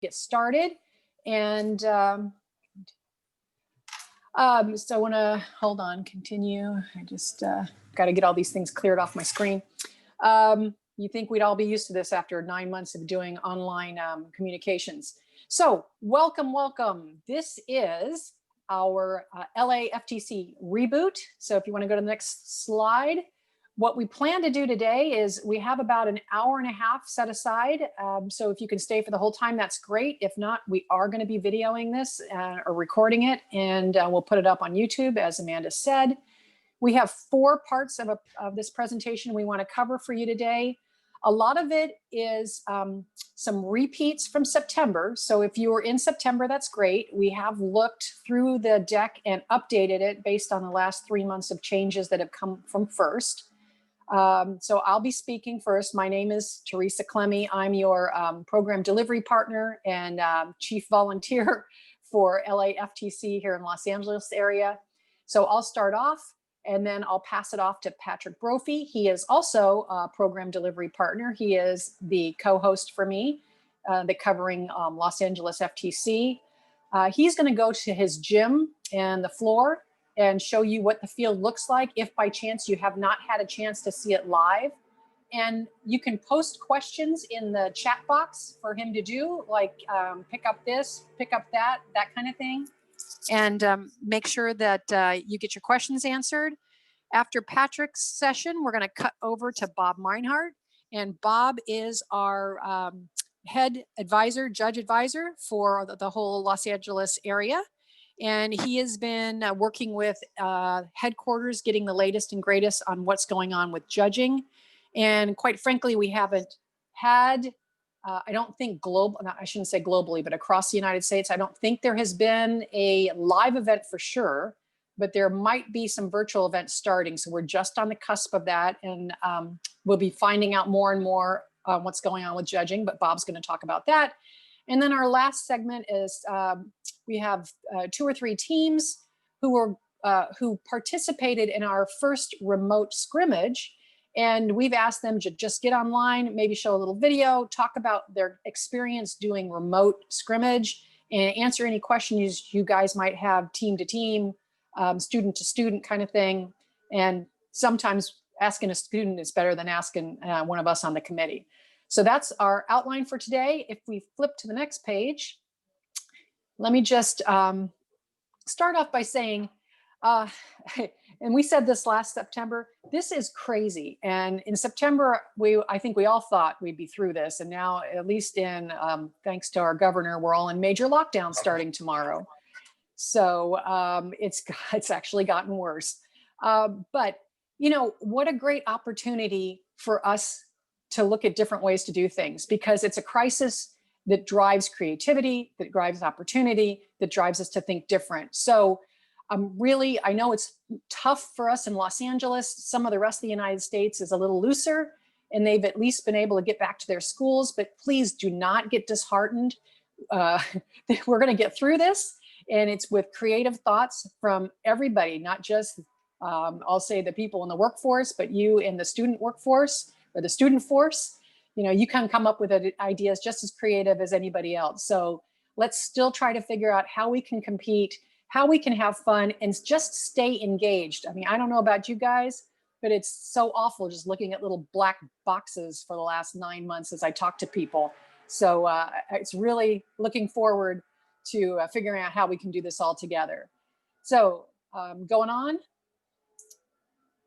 get started. And so I want to hold on, continue. I just got to get all these things cleared off my screen. You think we'd all be used to this after 9 months of doing online communications. So welcome, welcome. This is our LAFTC reboot. So if you want to go to the next slide, what we plan to do today is we have about an hour and a half set aside. So if you can stay for the whole time, that's great. If not, we are going to be videoing this or recording it, and we'll put it up on YouTube, as Amanda said. We have 4 parts of this presentation we want to cover for you today. A lot of it is some repeats from September. So if you were in September, that's great. We have looked through the deck and updated it based on the last 3 months of changes that have come from first. So I'll be speaking first. My name is Teresa Clemmy. I'm your program delivery partner and chief volunteer for LAFTC here in Los Angeles area. So I'll start off, and then I'll pass it off to Patrick Brophy. He is also a program delivery partner. He is the co-host for me, covering Los Angeles FTC. He's going to go to his gym and the floor and show you what the field looks like if by chance you have not had a chance to see it live. And you can post questions in the chat box for him to do, like pick up this, pick up that, that kind of thing. And make sure that you get your questions answered. After Patrick's session, we're gonna cut over to Bob Meinhardt. And Bob is our head advisor, judge advisor for the whole Los Angeles area. And he has been working with headquarters, getting the latest and greatest on what's going on with judging. And quite frankly, we haven't had, I don't think I shouldn't say globally, but across the United States, I don't think there has been a live event for sure, but there might be some virtual events starting. So we're just on the cusp of that. And we'll be finding out more and more what's going on with judging, but Bob's going to talk about that. And then our last segment is we have 2 or 3 teams who participated in our first remote scrimmage, and we've asked them to just get online, maybe show a little video, talk about their experience doing remote scrimmage, and answer any questions you guys might have team to team, student to student kind of thing. And sometimes asking a student is better than asking one of us on the committee. So that's our outline for today. If we flip to the next page, let me just start off by saying, and we said this last September, this is crazy. And in September, I think we all thought we'd be through this. And now, at least thanks to our governor, we're all in major lockdown starting tomorrow. So it's actually gotten worse. But, you know, what a great opportunity for us to look at different ways to do things, because it's a crisis that drives creativity, that drives opportunity, that drives us to think different. So I know it's tough for us in Los Angeles. Some of the rest of the United States is a little looser, and they've at least been able to get back to their schools, but please do not get disheartened. We're gonna get through this, and it's with creative thoughts from everybody, not just, I'll say the people in the workforce, but you in the student workforce or the student force. You know, you can come up with ideas just as creative as anybody else. So let's still try to figure out how we can compete, how we can have fun, and just stay engaged. I mean, I don't know about you guys, but it's so awful just looking at little black boxes for the last 9 months as I talk to people. So it's really looking forward to figuring out how we can do this all together. So going on,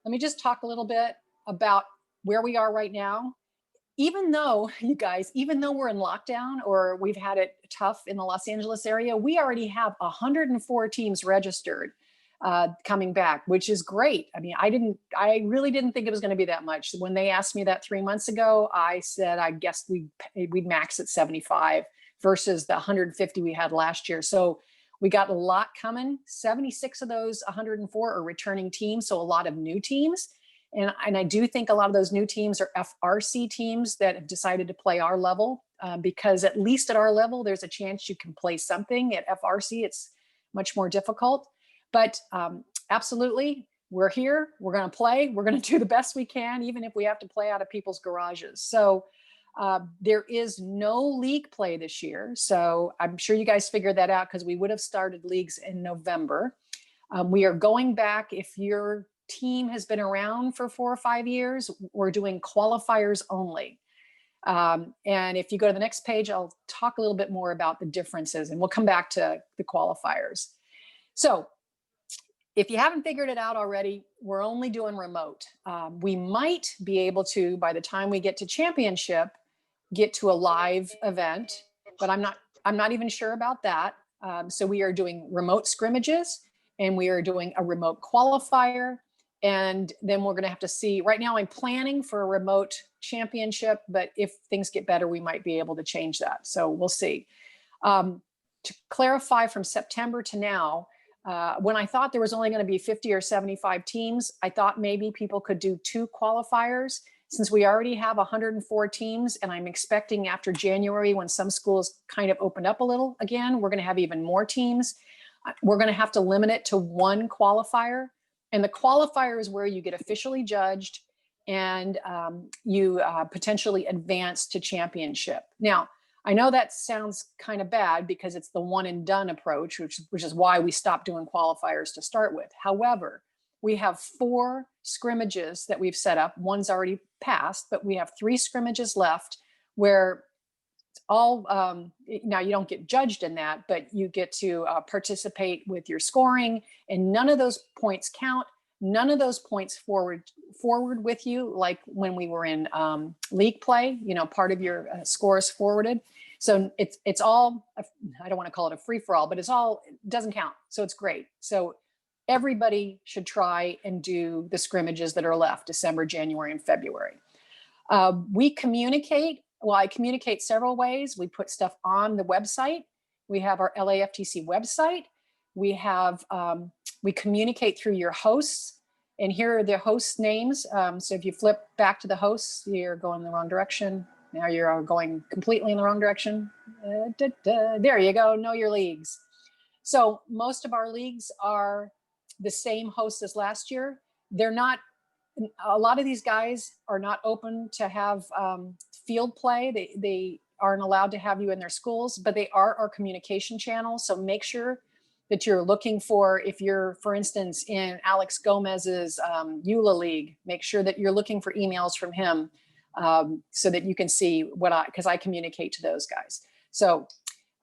let me just talk a little bit about where we are right now. Even though, you guys, even though we're in lockdown or we've had it tough in the Los Angeles area, we already have 104 teams registered coming back, which is great. I mean, I really didn't think it was going to be that much. When they asked me that 3 months ago, I said, I guess we'd max at 75 versus the 150 we had last year. So we got a lot coming. 76 of those 104 are returning teams, so a lot of new teams. And I do think a lot of those new teams are FRC teams that have decided to play our level, because at least at our level, there's a chance you can play something. At FRC, it's much more difficult. But absolutely, we're here, we're gonna play, we're gonna do the best we can, even if we have to play out of people's garages. So There is no league play this year. So I'm sure you guys figured that out because we would have started leagues in November. We are going back. If your team has been around for 4 or 5 years, we're doing qualifiers only. And if you go to the next page, I'll talk a little bit more about the differences, and we'll come back to the qualifiers. So if you haven't figured it out already, we're only doing remote. We might be able to, by the time we get to championship, get to a live event, but I'm not even sure about that. So we are doing remote scrimmages, and we are doing a remote qualifier. And then we're going to have to see. Right now I'm planning for a remote championship, but if things get better, we might be able to change that. So we'll see. To clarify, from September to now, when I thought there was only going to be 50 or 75 teams, I thought maybe people could do 2 qualifiers. Since we already have 104 teams, and I'm expecting after January, when some schools kind of opened up a little again, we're going to have even more teams. We're going to have to limit it to 1 qualifier. And the qualifier is where you get officially judged, and you potentially advance to championship. Now, I know that sounds kind of bad because it's the one and done approach, which is why we stopped doing qualifiers to start with. However, we have 4 scrimmages that we've set up. One's already passed, but we have 3 scrimmages left where all, now you don't get judged in that, but you get to participate with your scoring, and none of those points count. None of those points forward with you, like when we were in league play, part of your score is forwarded. So it's all, I don't want to call it a free for all, but it doesn't count. So it's great. So everybody should try and do the scrimmages that are left, December, January, and February. We communicate. Well, I communicate several ways. We put stuff on the website. We have our LAFTC website. We communicate through your hosts, and here are the host names. So if you flip back to the hosts, you're going the wrong direction. Now you're going completely in the wrong direction. There you go, know your leagues. So most of our leagues are the same hosts as last year. They're not, a lot of these guys are not open to have field play. They aren't allowed to have you in their schools, but they are our communication channel. So make sure that you're looking for, if you're, for instance, in Alex Gomez's EULA League, make sure that you're looking for emails from him so that you can see because I communicate to those guys. So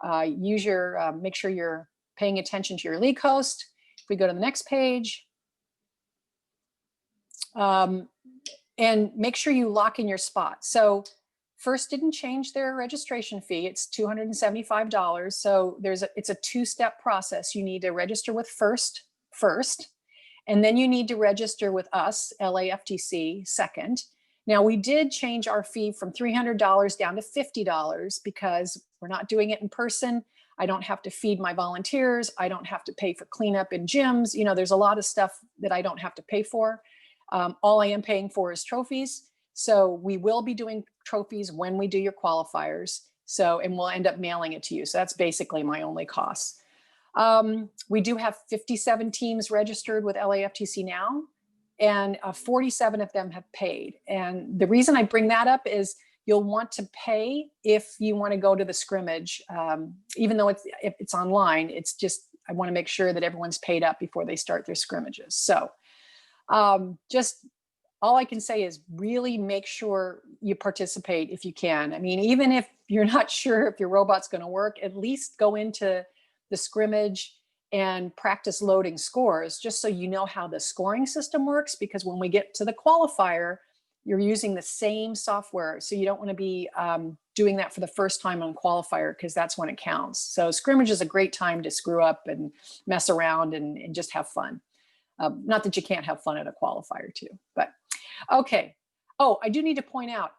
make sure you're paying attention to your league host. If we go to the next page, and make sure you lock in your spot. So First didn't change their registration fee. It's $275. So it's a 2-step process. You need to register with First, and then you need to register with us, LAFTC, second. Now, we did change our fee from $300 down to $50 because we're not doing it in person. I don't have to feed my volunteers. I don't have to pay for cleanup in gyms. There's a lot of stuff that I don't have to pay for. All I am paying for is trophies. So we will be doing trophies when we do your qualifiers. And we'll end up mailing it to you. So that's basically my only cost. We do have 57 teams registered with LAFTC now, and 47 of them have paid. And the reason I bring that up is you'll want to pay if you want to go to the scrimmage, even though if it's online. It's just, I want to make sure that everyone's paid up before they start their scrimmages. So just all I can say is really make sure you participate if you can. I mean, even if you're not sure if your robot's going to work, at least go into the scrimmage and practice loading scores just so you know how the scoring system works, because when we get to the qualifier, you're using the same software. So you don't want to be doing that for the first time on qualifier, because that's when it counts. So scrimmage is a great time to screw up and mess around and just have fun. Not that you can't have fun at a qualifier too, but okay. Oh, I do need to point out,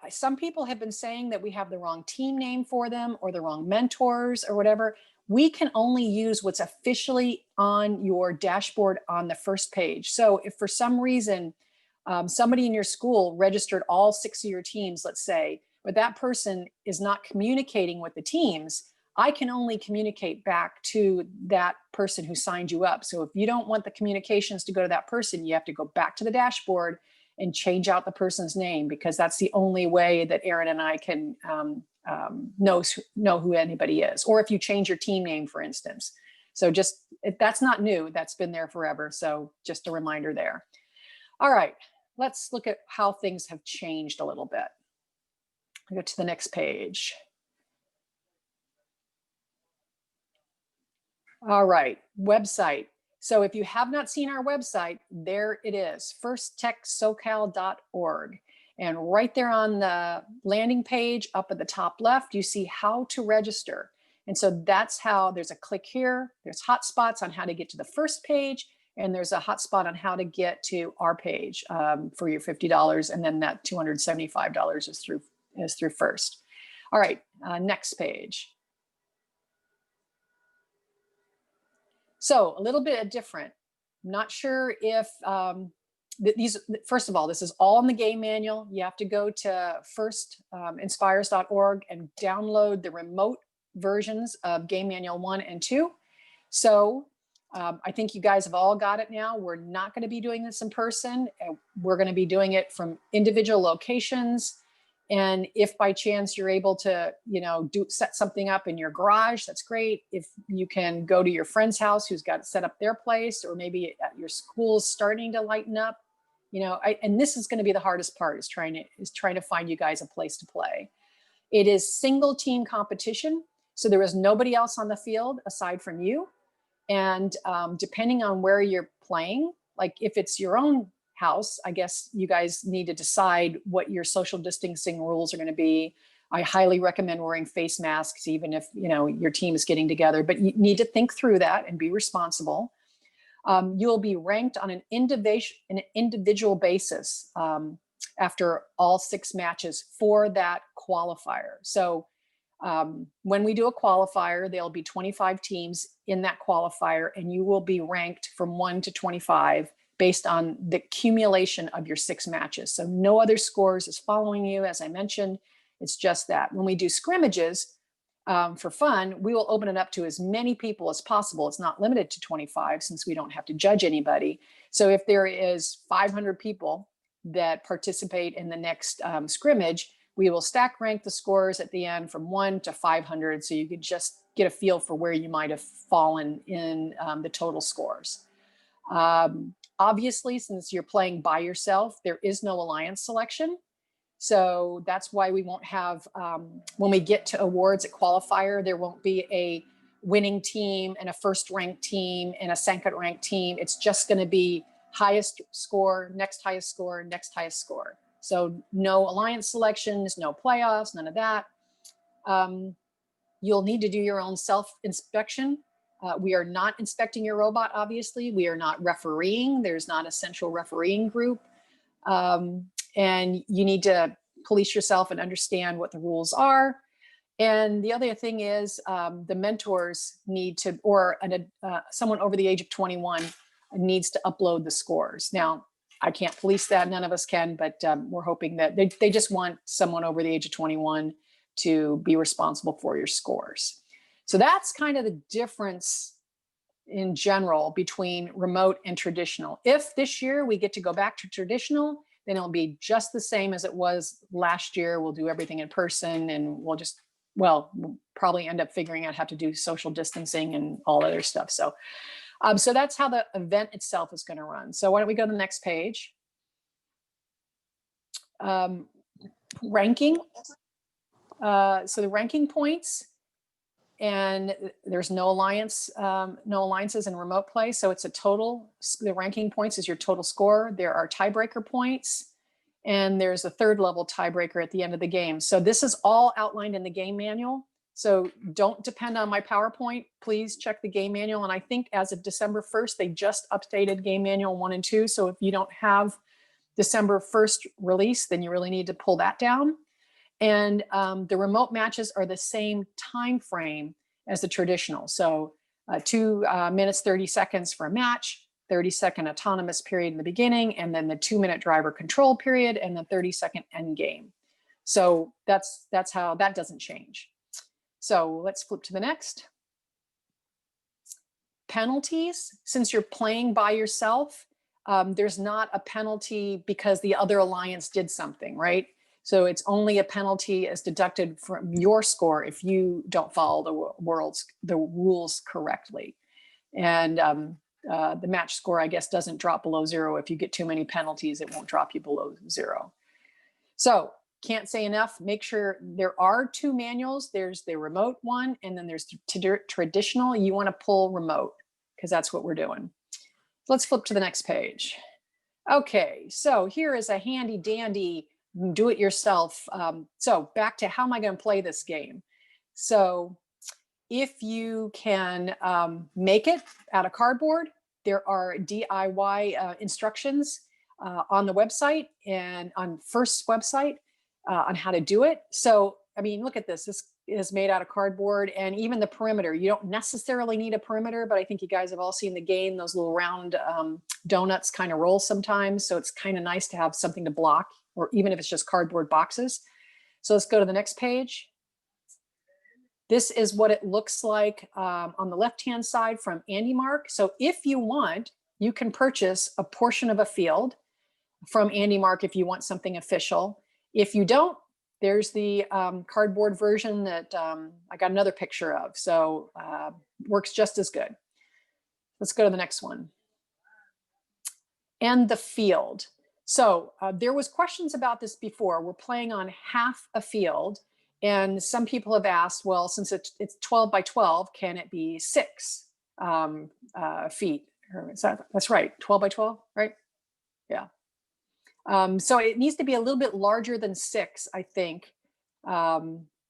some people have been saying that we have the wrong team name for them or the wrong mentors or whatever. We can only use what's officially on your dashboard on the first page. So if for some reason somebody in your school registered all 6 of your teams, let's say, but that person is not communicating with the teams, I can only communicate back to that person who signed you up. So if you don't want the communications to go to that person, you have to go back to the dashboard and change out the person's name, because that's the only way that Aaron and I can know who anybody is. Or if you change your team name, for instance. So just, that's not new, that's been there forever. So just a reminder there. All right, let's look at how things have changed a little bit. I'll go to the next page. All right, website. So if you have not seen our website, there it is, firsttechsocal.org. And right there on the landing page up at the top left, you see how to register. And so that's how, there's a click here, there's hotspots on how to get to the first page, and there's a hotspot on how to get to our page for your $50, and then that $275 is through First. All right, next page. So a little bit different. Not sure if first of all, this is all in the game manual. You have to go to firstinspires.org and download the remote versions of game manual 1 and 2. So I think you guys have all got it now. We're not going to be doing this in person. We're going to be doing it from individual locations. And if by chance you're able to, set something up in your garage, that's great. If you can go to your friend's house who's got it set up their place, or maybe at your school's starting to lighten up, and this is going to be the hardest part, is trying to find you guys a place to play. It is single team competition. So there is nobody else on the field aside from you. And depending on where you're playing, like if it's your own house, I guess you guys need to decide what your social distancing rules are going to be. I highly recommend wearing face masks, even if your team is getting together, but you need to think through that and be responsible. You'll be ranked on an individual basis after all 6 matches for that qualifier. So when we do a qualifier, there'll be 25 teams in that qualifier, and you will be ranked from 1 to 25 based on the accumulation of your 6 matches. So no other scores is following you, as I mentioned. It's just that. When we do scrimmages for fun, we will open it up to as many people as possible. It's not limited to 25, since we don't have to judge anybody. So if there is 500 people that participate in the next scrimmage, we will stack rank the scores at the end from 1 to 500, so you can just get a feel for where you might have fallen in the total scores. Obviously, since you're playing by yourself, there is no alliance selection. So that's why we won't have, when we get to awards at qualifier, there won't be a winning team and a first ranked team and a second ranked team. It's just going to be highest score, next highest score, next highest score. So no alliance selections, no playoffs, none of that. You'll need to do your own self-inspection. We are not inspecting your robot, obviously. We are not refereeing. There's not a central refereeing group. And you need to police yourself and understand what the rules are. And the other thing is the mentors need to, or someone over the age of 21 needs to upload the scores. Now, I can't police that, none of us can, but we're hoping that they just want someone over the age of 21 to be responsible for your scores. So that's kind of the difference in general between remote and traditional. If this year we get to go back to traditional, then it'll be just the same as it was last year. We'll do everything in person, and we'll probably end up figuring out how to do social distancing and all other stuff. So that's how the event itself is going to run. So why don't we go to the next page? Ranking. So the ranking points, and there's no alliances in remote play. So it's a total, the ranking points is your total score. There are tiebreaker points, and there's a 3rd level tiebreaker at the end of the game. So this is all outlined in the game manual. So don't depend on my PowerPoint. Please check the game manual. And I think as of December 1st, they just updated game manual 1 and 2. So if you don't have December 1st release, then you really need to pull that down. And the remote matches are the same time frame as the traditional. So 2 minutes, 30 seconds for a match, 30-second autonomous period in the beginning, and then the 2-minute driver control period, and the 30-second end game. So that's how that doesn't change. So let's flip to the next. Penalties. Since you're playing by yourself, there's not a penalty because the other alliance did something, right? So it's only a penalty as deducted from your score if you don't follow the rules correctly. And the match score, I guess, doesn't drop below 0. If you get too many penalties, it won't drop you below 0. So can't say enough. Make sure there are 2 manuals. There's the remote one, and then there's traditional. You want to pull remote because that's what we're doing. Let's flip to the next page. Okay, so here is a handy dandy do-it-yourself. So back to how am I going to play this game? So if you can make it out of cardboard, there are DIY instructions on the website and on First's website on how to do it. So, I mean, look at this. This is made out of cardboard, and even the perimeter. You don't necessarily need a perimeter, but I think you guys have all seen the game. Those little round donuts kind of roll sometimes. So it's kind of nice to have something to block, or even if it's just cardboard boxes. So let's go to the next page. This is what it looks like on the left-hand side from Andy Mark. So if you want, you can purchase a portion of a field from Andy Mark if you want something official. If you don't, there's the cardboard version that I got another picture of. So works just as good. Let's go to the next one. And the field. So there was questions about this before. We're playing on half a field. And some people have asked, well, since it's 12 by 12, can it be 6 feet? That's right, 12 by 12, right? Yeah. So it needs to be a little bit larger than 6, I think,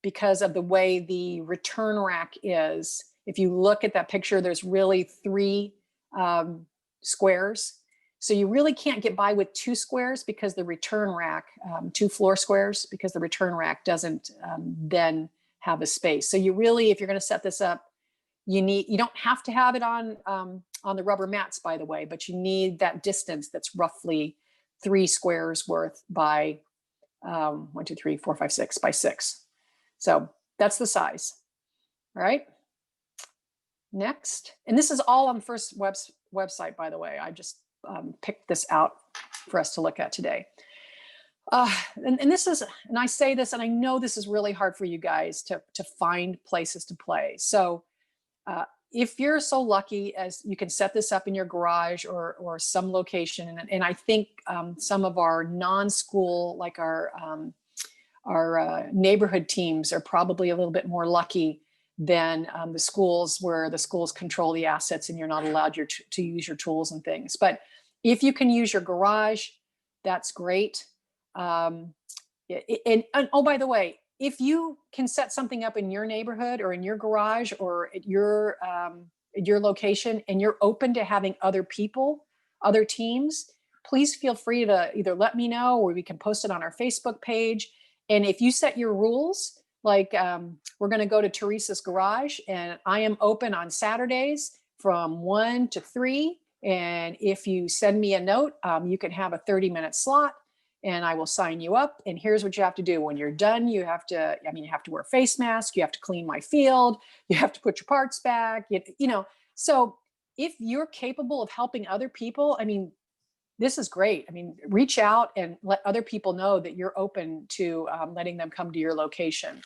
because of the way the return rack is. If you look at that picture, there's really 3 squares. So you really can't get by with 2 squares because the return rack, 2 floor squares, because the return rack doesn't then have a space. So you really, if you're going to set this up, you don't have to have it on the rubber mats, by the way, but you need that distance that's roughly 3 squares worth by 1, 2, 3, 4, 5, 6 by 6. So that's the size. All right. Next, and this is all on First website, by the way. I just picked this out for us to look at today. And this is, and I say this, and I know this is really hard for you guys to find places to play. So if you're so lucky as you can set this up in your garage or some location, and I think some of our non-school, like our neighborhood teams are probably a little bit more lucky than the schools where the schools control the assets and you're not allowed to use your tools and things. But if you can use your garage, that's great. And oh, by the way, if you can set something up in your neighborhood or in your garage or at your location and you're open to having other people, other teams, please feel free to either let me know or we can post it on our Facebook page. And if you set your rules, like we're going to go to Teresa's garage and I am open on Saturdays from 1 to 3. And if you send me a note, you can have a 30-minute slot and I will sign you up. And here's what you have to do. When you're done, you have to wear a face mask, you have to clean my field, you have to put your parts back, you know. So if you're capable of helping other people, I mean, this is great. I mean, reach out and let other people know that you're open to letting them come to your location.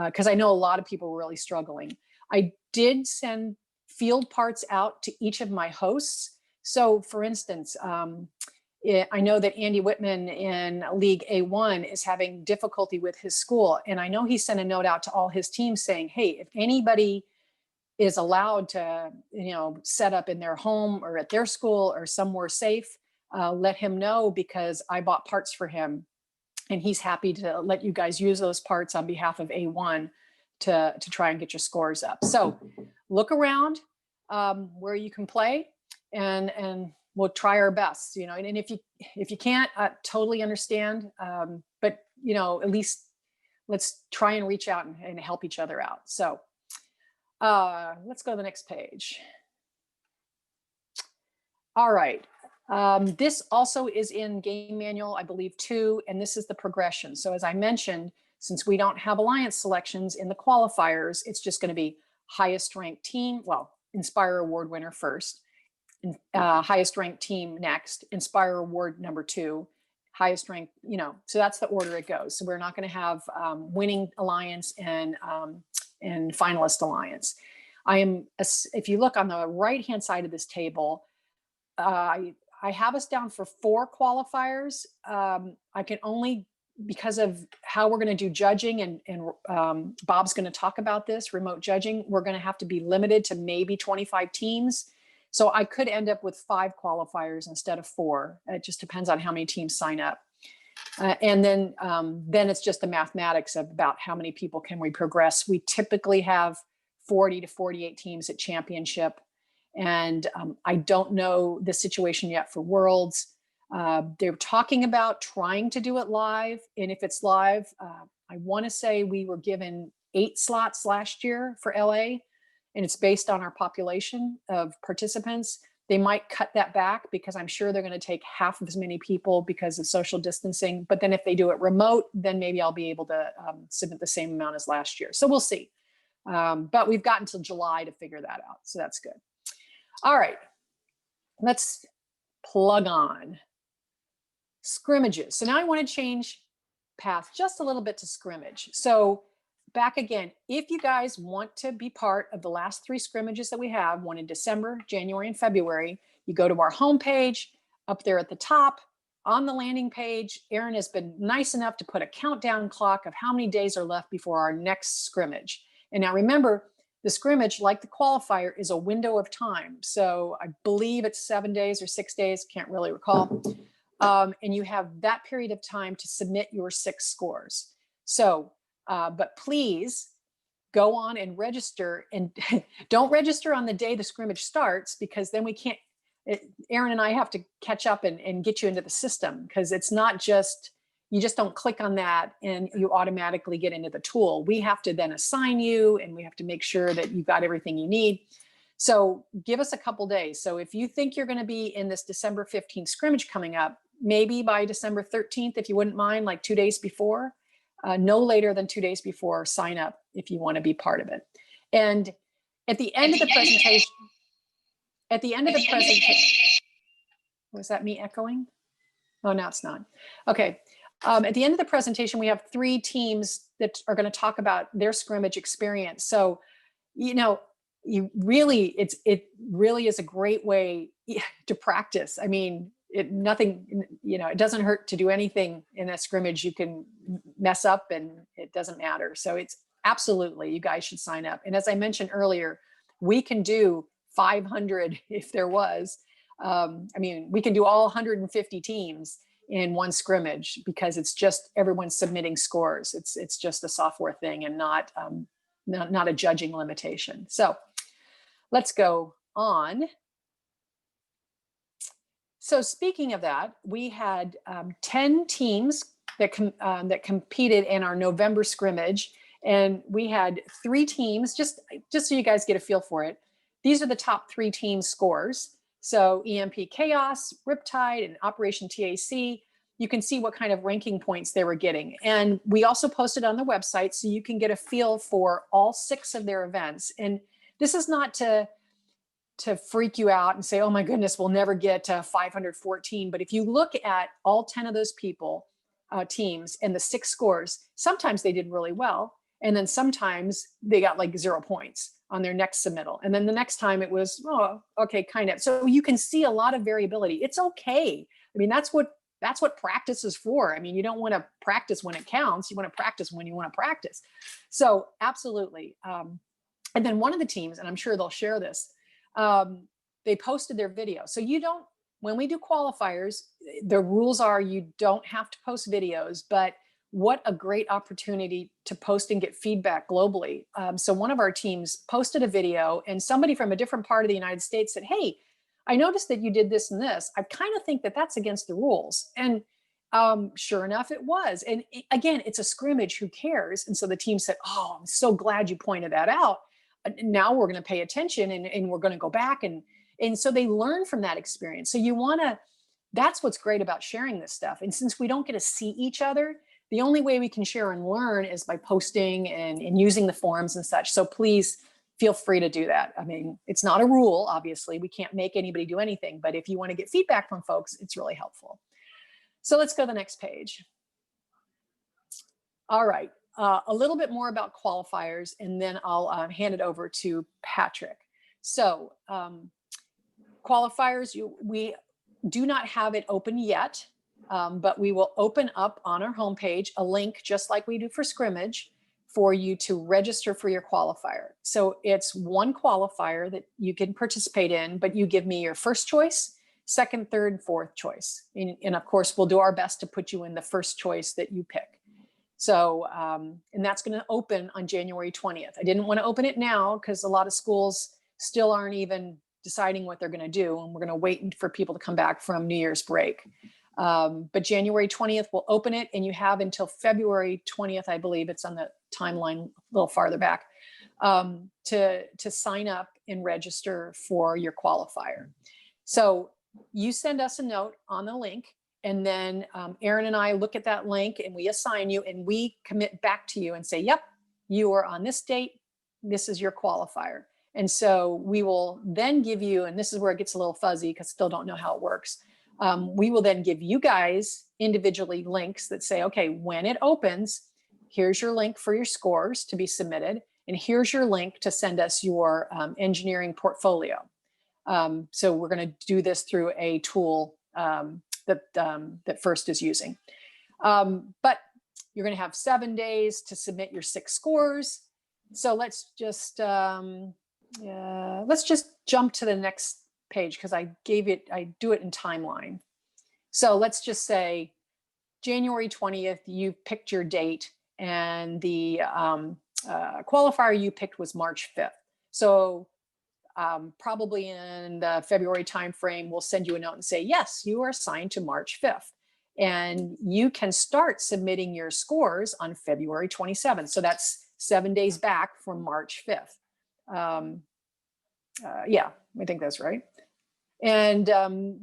Because I know a lot of people were really struggling. I did send field parts out to each of my hosts. So for instance, I know that Andy Whitman in League A1 is having difficulty with his school. And I know he sent a note out to all his teams saying, hey, if anybody is allowed to, set up in their home or at their school or somewhere safe, let him know because I bought parts for him. And he's happy to let you guys use those parts on behalf of A1 to try and get your scores up. So look around where you can play and we'll try our best, and if you can't, totally understand. But, at least let's try and reach out and help each other out. So let's go to the next page. All right. This also is in game manual, I believe, too, and this is the progression. So as I mentioned, since we don't have alliance selections in the qualifiers, it's just going to be highest ranked team, well, Inspire Award winner first. highest ranked team next, Inspire Award number 2, highest ranked, so that's the order it goes. So we're not going to have winning alliance and finalist alliance. If you look on the right-hand side of this table, I have us down for 4 qualifiers. I can only, because of how we're going to do judging, and Bob's going to talk about this, remote judging, we're going to have to be limited to maybe 25 teams. So I could end up with 5 qualifiers instead of 4. It just depends on how many teams sign up. And then it's just the mathematics of about how many people can we progress. We typically have 40 to 48 teams at championship. And I don't know the situation yet for Worlds. They're talking about trying to do it live. And if it's live, I want to say we were given 8 slots last year for LA, and it's based on our population of participants. They might cut that back because I'm sure they're going to take half of as many people because of social distancing. But then if they do it remote, then maybe I'll be able to submit the same amount as last year. So we'll see. But we've got until July to figure that out. So that's good. All right, let's plug on scrimmages. So now I want to change path just a little bit to scrimmage. So back again, if you guys want to be part of the last 3 scrimmages that we have, one in December, January, and February, you go to our homepage. Up there at the top on the landing page, Erin has been nice enough to put a countdown clock of how many days are left before our next scrimmage. And now remember, the scrimmage, like the qualifier, is a window of time. So I believe it's 7 days or 6 days, can't really recall. And you have that period of time to submit your 6 scores. So, but please go on and register, and don't register on the day the scrimmage starts, because then we can't, Erin and I have to catch up and get you into the system, because it's not just, you just don't click on that and you automatically get into the tool. We have to then assign you, and we have to make sure that you've got everything you need. So give us a couple days. So if you think you're going to be in this December 15th scrimmage coming up, maybe by December 13th, if you wouldn't mind, like 2 days before, no later than 2 days before, sign up if you want to be part of it. And at the end of the presentation, was that me echoing? Oh, no, it's not. Okay. At the end of the presentation, we have 3 teams that are going to talk about their scrimmage experience. So, it really is a great way to practice. I mean, it doesn't hurt to do anything in a scrimmage. You can mess up and it doesn't matter. So it's absolutely, you guys should sign up. And as I mentioned earlier, we can do 500 if there was. We can do all 150 teams in one scrimmage, because it's just everyone's submitting scores. It's just a software thing and not a judging limitation. So let's go on. So speaking of that, we had 10 teams that competed in our November scrimmage, and we had 3 teams, just so you guys get a feel for it. These are the top 3 team scores. So EMP Chaos, Riptide, and Operation TAC. You can see what kind of ranking points they were getting. And we also posted on the website so you can get a feel for all 6 of their events. And this is not to freak you out and say, oh my goodness, we'll never get to 514. But if you look at all 10 of those people, teams, and the 6 scores, sometimes they did really well. And then sometimes they got like 0 points on their next submittal. And then the next time it was, oh, okay, kind of. So you can see a lot of variability. It's okay. I mean, that's what practice is for. I mean, you don't want to practice when it counts. You want to practice when you want to practice. So absolutely. And then one of the teams, and I'm sure they'll share this, they posted their video. So when we do qualifiers, the rules are you don't have to post videos, but what a great opportunity to post and get feedback globally. So one of our teams posted a video, and somebody from a different part of the United States said, hey, I noticed that you did this and this. I kind of think that that's against the rules. And sure enough, it was. And again, it's a scrimmage, who cares? And so the team said, oh, I'm so glad you pointed that out. Now we're going to pay attention, and we're going to go back. And so they learn from that experience. So that's what's great about sharing this stuff. And since we don't get to see each other, the only way we can share and learn is by posting and using the forums and such. So please feel free to do that. I mean, it's not a rule, obviously. We can't make anybody do anything, but if you want to get feedback from folks, it's really helpful. So let's go to the next page. All right, a little bit more about qualifiers, and then I'll hand it over to Patrick. So qualifiers, we do not have it open yet, but we will open up on our homepage a link, just like we do for Scrimmage, for you to register for your qualifier. So it's one qualifier that you can participate in, but you give me your first choice, second, third, and fourth choice. And of course, we'll do our best to put you in the first choice that you pick. So, and that's going to open on January 20th. I didn't want to open it now because a lot of schools still aren't even deciding what they're going to do. And we're going to wait for people to come back from New Year's break. But January 20th, we'll open it, and you have until February 20th, I believe it's on the timeline a little farther back, to sign up and register for your qualifier. So you send us a note on the link, and then Erin and I look at that link and we assign you, and we commit back to you and say, yep, you are on this date. This is your qualifier. And so we will then give you, and this is where it gets a little fuzzy because I still don't know how it works. We will then give you guys individually links that say, okay, when it opens, here's your link for your scores to be submitted, and here's your link to send us your engineering portfolio. So we're going to do this through a tool that FIRST is using. But you're going to have 7 days to submit your 6 scores. So let's just jump to the next page, because I do it in timeline. So let's just say January 20th, you picked your date, and the qualifier you picked was March 5th. So probably in the February timeframe, we'll send you a note and say, yes, you are assigned to March 5th. And you can start submitting your scores on February 27th. So that's 7 days back from March 5th. Yeah, I think that's right. And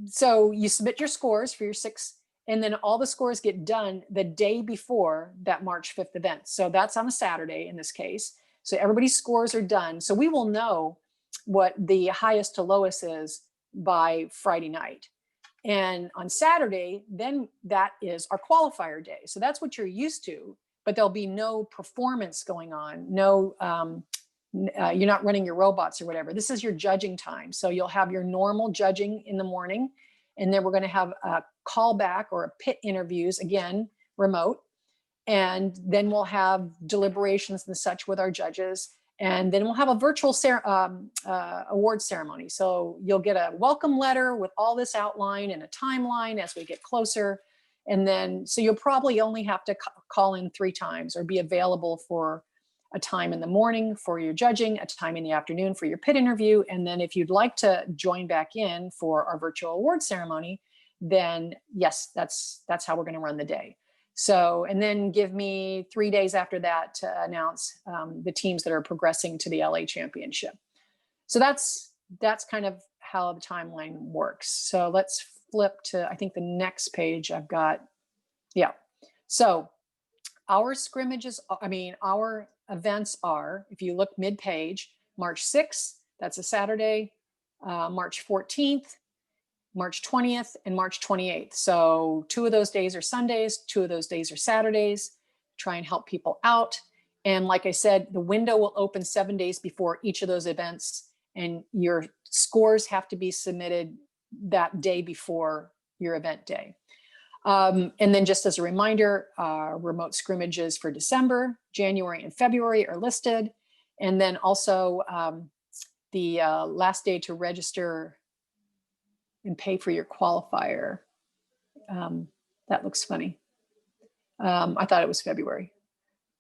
so you submit your scores for your 6, and then all the scores get done the day before that March 5th event. So that's on a Saturday in this case. So everybody's scores are done. So we will know what the highest to lowest is by Friday night. And on Saturday, then that is our qualifier day. So that's what you're used to, but there'll be no performance going on. No, you're not running your robots or whatever. This is your judging time. So you'll have your normal judging in the morning, and then we're going to have a callback or a pit interviews, again, remote. And then we'll have deliberations and such with our judges. And then we'll have a virtual award ceremony. So you'll get a welcome letter with all this outline and a timeline as we get closer. And then, so you'll probably only have to call in 3 times or be available for a time in the morning for your judging, a time in the afternoon for your pit interview. And then if you'd like to join back in for our virtual award ceremony, then yes, that's how we're going to run the day. So, and then give me 3 days after that to announce the teams that are progressing to the LA Championship. So that's kind of how the timeline works. So let's flip to, I think, the next page I've got. Yeah. So our scrimmages, our events are, if you look mid-page, March 6th, that's a Saturday, March 14th, March 20th, and March 28th. So 2 of those days are Sundays, 2 of those days are Saturdays. Try and help people out. And like I said, the window will open 7 days before each of those events, and your scores have to be submitted that day before your event day. And then just as a reminder, remote scrimmages for December, January, and February are listed. And then also the last day to register and pay for your qualifier. That looks funny. I thought it was February.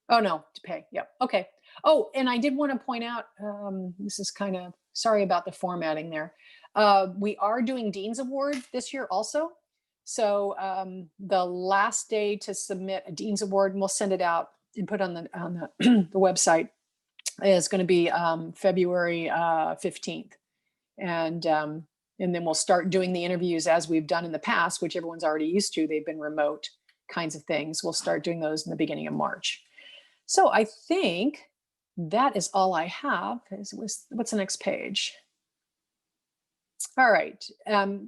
Oh no, to pay, yep, okay. Oh, and I did want to point out, this is kind of, sorry about the formatting there. We are doing Dean's Award this year also. So the last day to submit a Dean's Award, and we'll send it out and put on the, the website, is going to be February 15th. And then we'll start doing the interviews as we've done in the past, which everyone's already used to. They've been remote kinds of things. We'll start doing those in the beginning of March. So I think that is all I have. What's the next page? All right,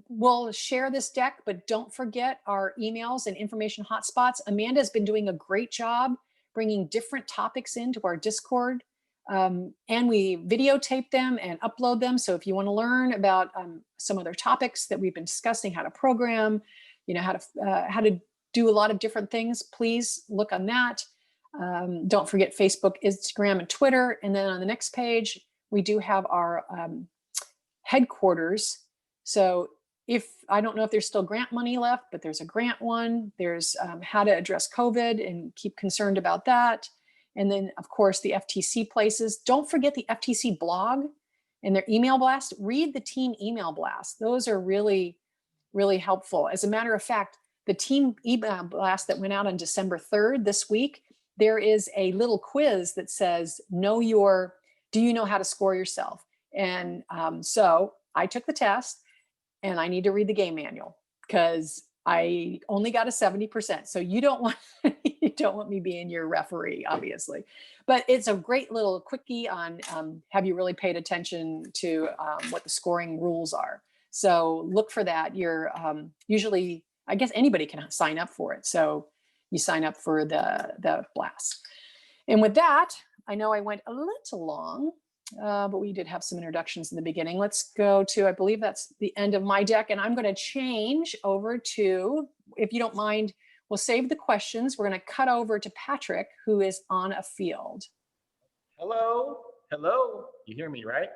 we'll share this deck, but don't forget our emails and information hotspots. Amanda's been doing a great job bringing different topics into our Discord, and we videotape them and upload them. So if you want to learn about some other topics that we've been discussing, how to program, how to do a lot of different things, please look on that. Don't forget Facebook, Instagram, and Twitter. And then on the next page, we do have our headquarters. So I don't know if there's still grant money left, but there's a grant one. There's how to address COVID and keep concerned about that. And then of course the FTC places. Don't forget the FTC blog and their email blast. Read the team email blast. Those are really, really helpful. As a matter of fact, the team email blast that went out on December 3rd this week, there is a little quiz that says, do you know how to score yourself? And so I took the test and I need to read the game manual because I only got a 70%. So you don't want me being your referee, obviously. But it's a great little quickie on have you really paid attention to what the scoring rules are. So look for that. You're usually, I guess anybody can sign up for it. So you sign up for the blast. And with that, I know I went a little long. But we did have some introductions in the beginning. Let's go to, I believe that's the end of my deck. And I'm going to change over to, if you don't mind, we'll save the questions. We're going to cut over to Patrick, who is on a field. Hello. Hello. You hear me, right?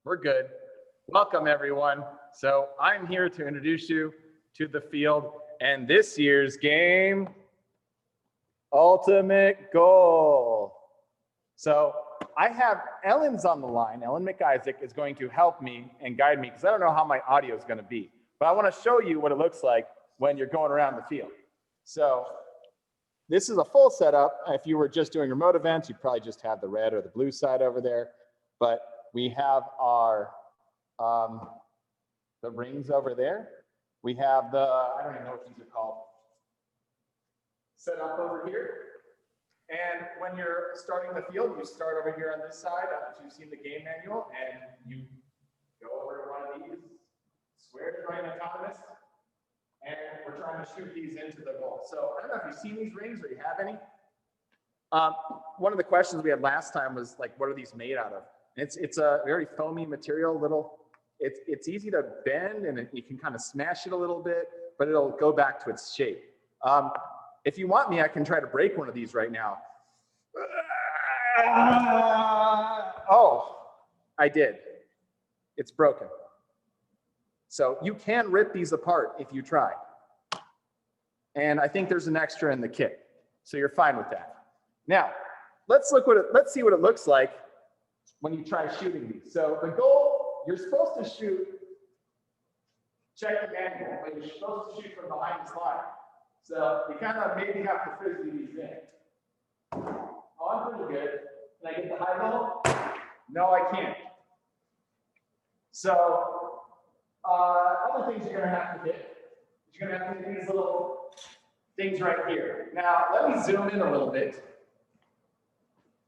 We're good. Welcome, everyone. So I'm here to introduce you to the field and this year's game, Ultimate Goal. So I have Ellen's on the line. Ellen McIsaac is going to help me and guide me because I don't know how my audio is going to be. But I want to show you what it looks like when you're going around the field. So this is a full setup. If you were just doing remote events, you'd probably just have the red or the blue side over there. But we have our the rings over there. We have the, I don't even know what these are called, set up over here. And when you're starting the field, you start over here on this side, after you've seen the game manual, and you go over to one of these, square to join autonomous, and we're trying to shoot these into the goal. So I don't know if you've seen these rings or you have any. One of the questions we had last time was like, what are these made out of? And it's a very foamy material, it's easy to bend and you can kind of smash it a little bit, but it'll go back to its shape. If you want me, I can try to break one of these right now. Oh, I did. It's broken. So you can rip these apart if you try. And I think there's an extra in the kit. So you're fine with that. Now, let's see what it looks like when you try shooting these. So the goal, you're supposed to shoot, check the manual, but you're supposed to shoot from behind the slide. So you kind of maybe have to frisbee these in. Oh, I'm pretty good. Can I get the high level? No, I can't. So other things you're going to have to hit. You're going to have to hit these little things right here. Now, let me zoom in a little bit.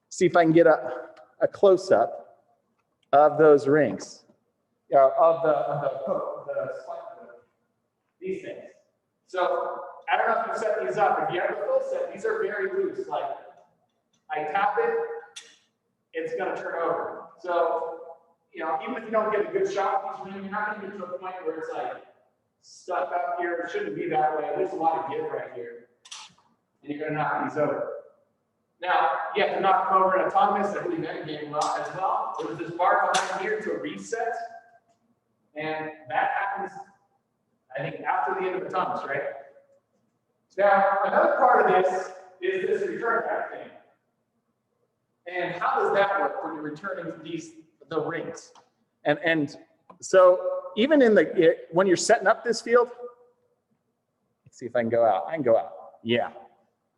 See if I can get a close-up of those rings, these things. So I don't know if you set these up. If you have the full set, these are very loose. Like I tap it, it's going to turn over. So, even if you don't get a good shot with these rings, you're not going to get to a point where it's like stuck up here. It shouldn't be that way. There's a lot of give right here. And you're going to knock these over. Now, you have to knock them over in autonomous. I believe that game as well. There was this bar behind here to reset. And that happens, I think, after the end of autonomous, right? Now, another part of this is this return back thing. And how does that work when you're returning the rings? And so even when you're setting up this field, let's see if I can go out. I can go out. Yeah.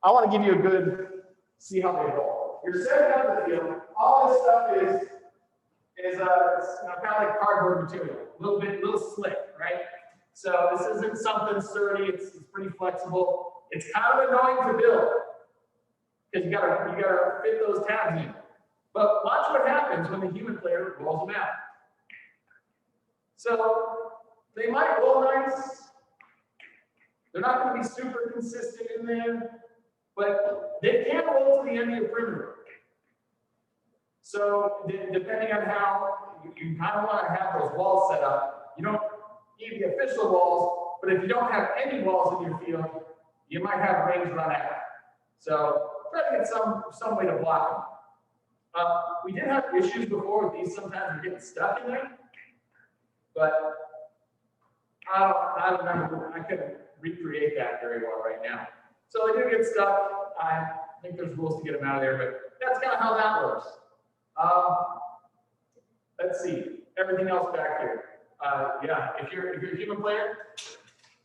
I want to give you a good, see how they roll. You're setting up the field. All this stuff is kind of like cardboard material, a little slick, right? So this isn't something sturdy. It's pretty flexible. It's kind of annoying to build because you gotta fit those tabs in. But watch what happens when the human player rolls them out. So they might roll nice. They're not going to be super consistent in there, but they can roll to the end of your perimeter. So depending on how you kind of want to have those walls set up, you don't need the official walls, but if you don't have any walls in your field, you might have rings run out. So try to get some way to block them. We did have issues before with these. Sometimes we're getting stuck in there, but I don't remember. I couldn't recreate that very well right now. So they do get stuck. I think there's rules to get them out of there, but that's kind of how that works. Let's see. Everything else back here. Yeah, if you're a human player, that's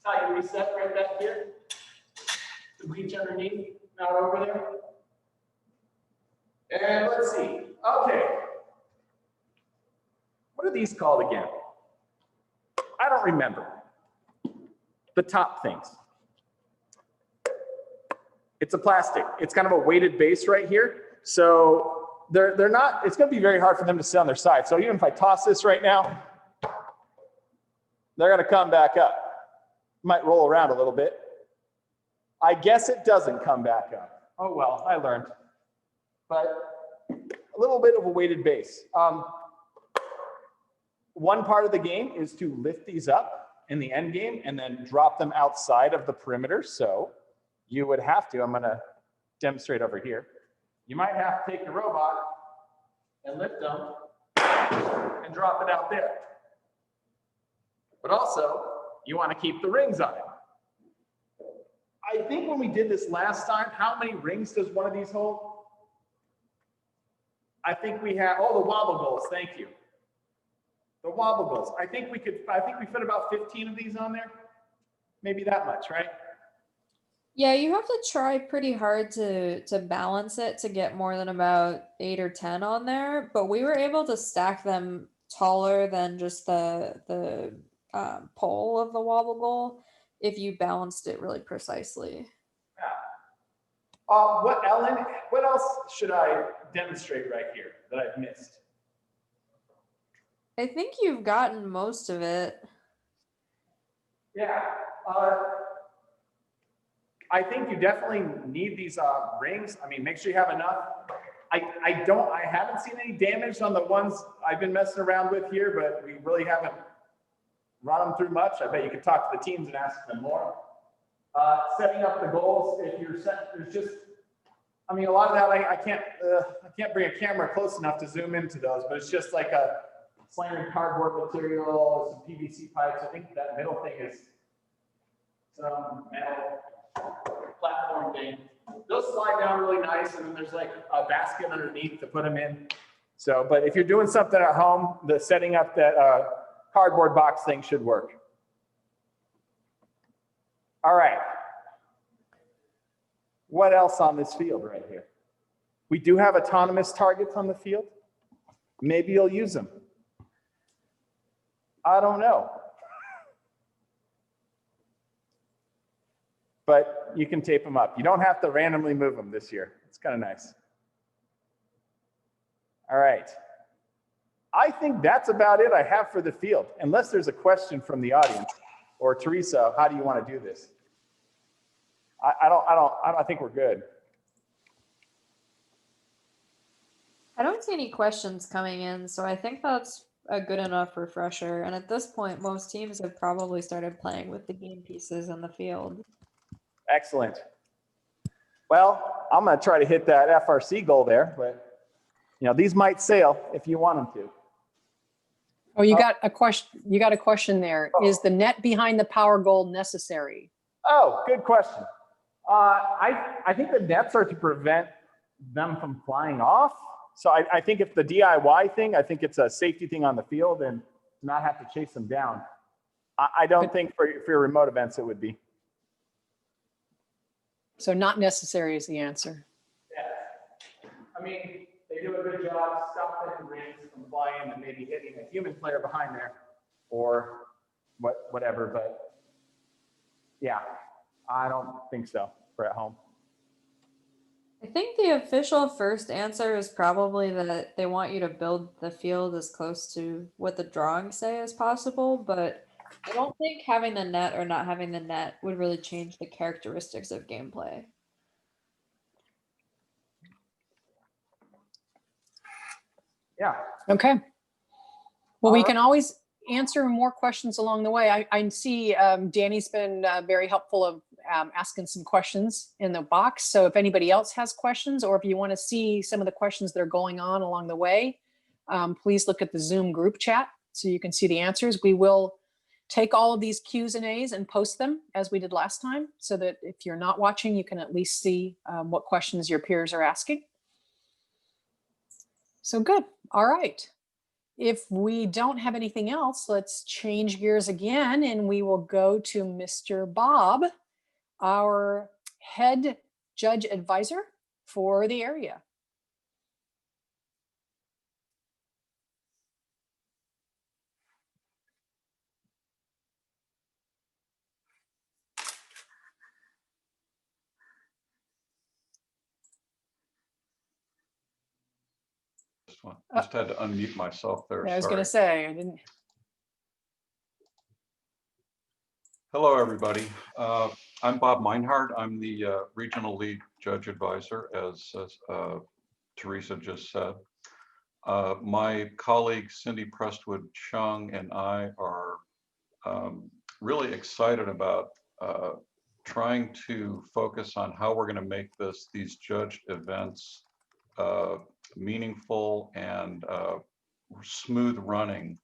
how you reset right back here. To reach underneath, not over there. And let's see. Okay. What are these called again? I don't remember. The top things. It's a plastic. It's kind of a weighted base right here. So they're not, it's going to be very hard for them to sit on their side. So even if I toss this right now, they're going to come back up. Might roll around a little bit. I guess it doesn't come back up. Oh well, I learned. But a little bit of a weighted base. One part of the game is to lift these up in the end game and then drop them outside of the perimeter. So you would have to, I'm going to demonstrate over here. You might have to take the robot and lift them and drop it out there. But also, you want to keep the rings on it. I think when we did this last time, how many rings does one of these hold? I think we have, oh, the wobble goals, thank you. The wobble goals. I think we fit about 15 of these on there. Maybe that much, right? Yeah, you have to try pretty hard to balance it to get more than about 8 or 10 on there, but we were able to stack them taller than just the pole of the wobble goal if you balanced it really precisely. Yeah. What else should I demonstrate right here that I've missed? I think you've gotten most of it. Yeah. I think you definitely need these rings. I mean, make sure you have enough. I haven't seen any damage on the ones I've been messing around with here, but we really haven't run them through much. I bet you could talk to the teams and ask them more. Setting up the goals, if you're set, there's just, I mean, a lot of that, I can't bring a camera close enough to zoom into those, but it's just like a slanted cardboard material, some PVC pipes. I think that middle thing is some metal platform thing. Those slide down really nice, and then there's like a basket underneath to put them in. So, but if you're doing something at home, the setting up that cardboard box thing should work. All right. What else on this field right here? We do have autonomous targets on the field. Maybe you'll use them. I don't know. But you can tape them up. You don't have to randomly move them this year. It's kind of nice. All right. I think that's about it I have for the field, unless there's a question from the audience. Or Teresa, how do you want to do this? I think we're good. I don't see any questions coming in, so I think that's a good enough refresher. And at this point, most teams have probably started playing with the game pieces in the field. Excellent. Well, I'm going to try to hit that FRC goal there, but you know, these might sail if you want them to. Oh, you got a question. You got a question there. Oh. Is the net behind the power goal necessary? Oh, good question. I think the nets are to prevent them from flying off. So I think if the DIY thing, I think it's a safety thing on the field and not have to chase them down. I don't think for your remote events it would be. So not necessary is the answer. Yeah. I mean, they do a good job stopping the rings from flying and maybe hitting a human player behind there or whatever, but yeah, I don't think so for at home. I think the official first answer is probably that they want you to build the field as close to what the drawings say as possible, but I don't think having the net or not having the net would really change the characteristics of gameplay. Yeah. Okay. Well, we All can always answer more questions along the way. I see Danny's been very helpful of asking some questions in the box. So if anybody else has questions, or if you want to see some of the questions that are going on along the way, please look at the Zoom group chat so you can see the answers. We will take all of these Q's and A's and post them as we did last time, so that if you're not watching, you can at least see what questions your peers are asking. So good. All right. If we don't have anything else, let's change gears again, and we will go to Mr. Bob, our head judge advisor for the area. Just had to unmute myself there. I was going to Sorry. say, I didn't. Hello, everybody. I'm Bob Meinhardt. I'm the regional lead judge advisor, as Teresa just said. My colleague Cindy Prestwood Chung and I are really excited about trying to focus on how we're going to make these judged events meaningful and smooth running,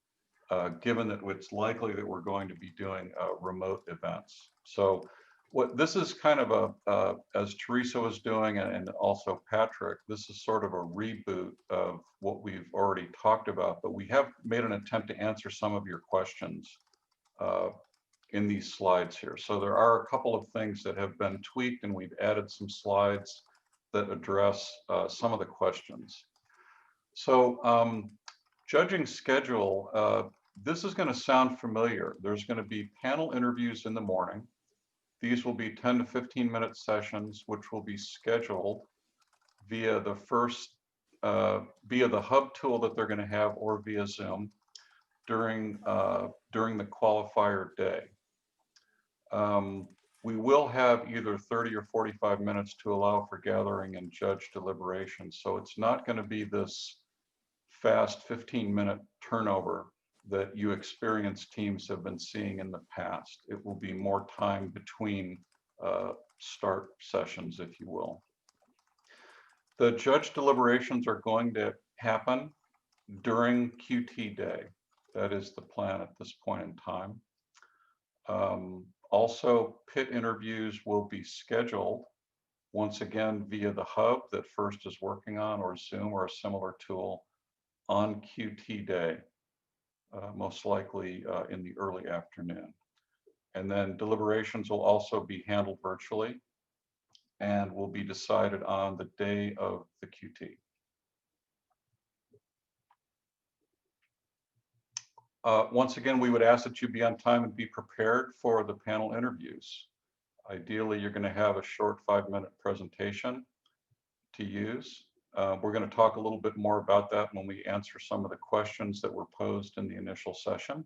given that it's likely that we're going to be doing remote events. So what this is kind of as Teresa was doing, and also Patrick, this is sort of a reboot of what we've already talked about, but we have made an attempt to answer some of your questions in these slides here. So there are a couple of things that have been tweaked, and we've added some slides that address some of the questions. So judging schedule, this is going to sound familiar. There's going to be panel interviews in the morning. These will be 10 to 15 minute sessions, which will be scheduled via the hub tool that they're going to have, or via Zoom during the qualifier day. We will have either 30 or 45 minutes to allow for gathering and judge deliberation. So it's not going to be this fast 15-minute turnover that you experienced teams have been seeing in the past. It will be more time between start sessions, if you will. The judge deliberations are going to happen during QT day. That is the plan at this point in time. Also, pit interviews will be scheduled, once again, via the hub that FIRST is working on, or Zoom or a similar tool, on QT day, most likely in the early afternoon. And then deliberations will also be handled virtually and will be decided on the day of the QT. Once again, we would ask that you be on time and be prepared for the panel interviews. Ideally, you're going to have a short 5-minute presentation to use. We're going to talk a little bit more about that when we answer some of the questions that were posed in the initial session.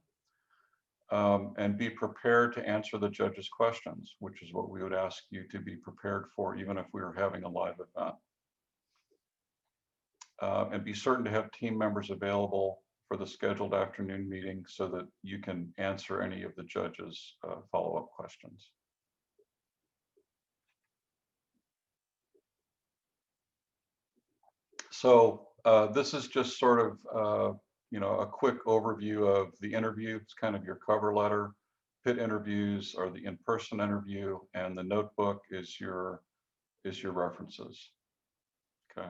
And be prepared to answer the judges' questions, which is what we would ask you to be prepared for, even if we were having a live event. And be certain to have team members available for the scheduled afternoon meeting so that you can answer any of the judges' follow-up questions. So this is just sort of, a quick overview of the interview. It's kind of your cover letter. Pit interviews are the in-person interview, and the notebook is your references. Okay.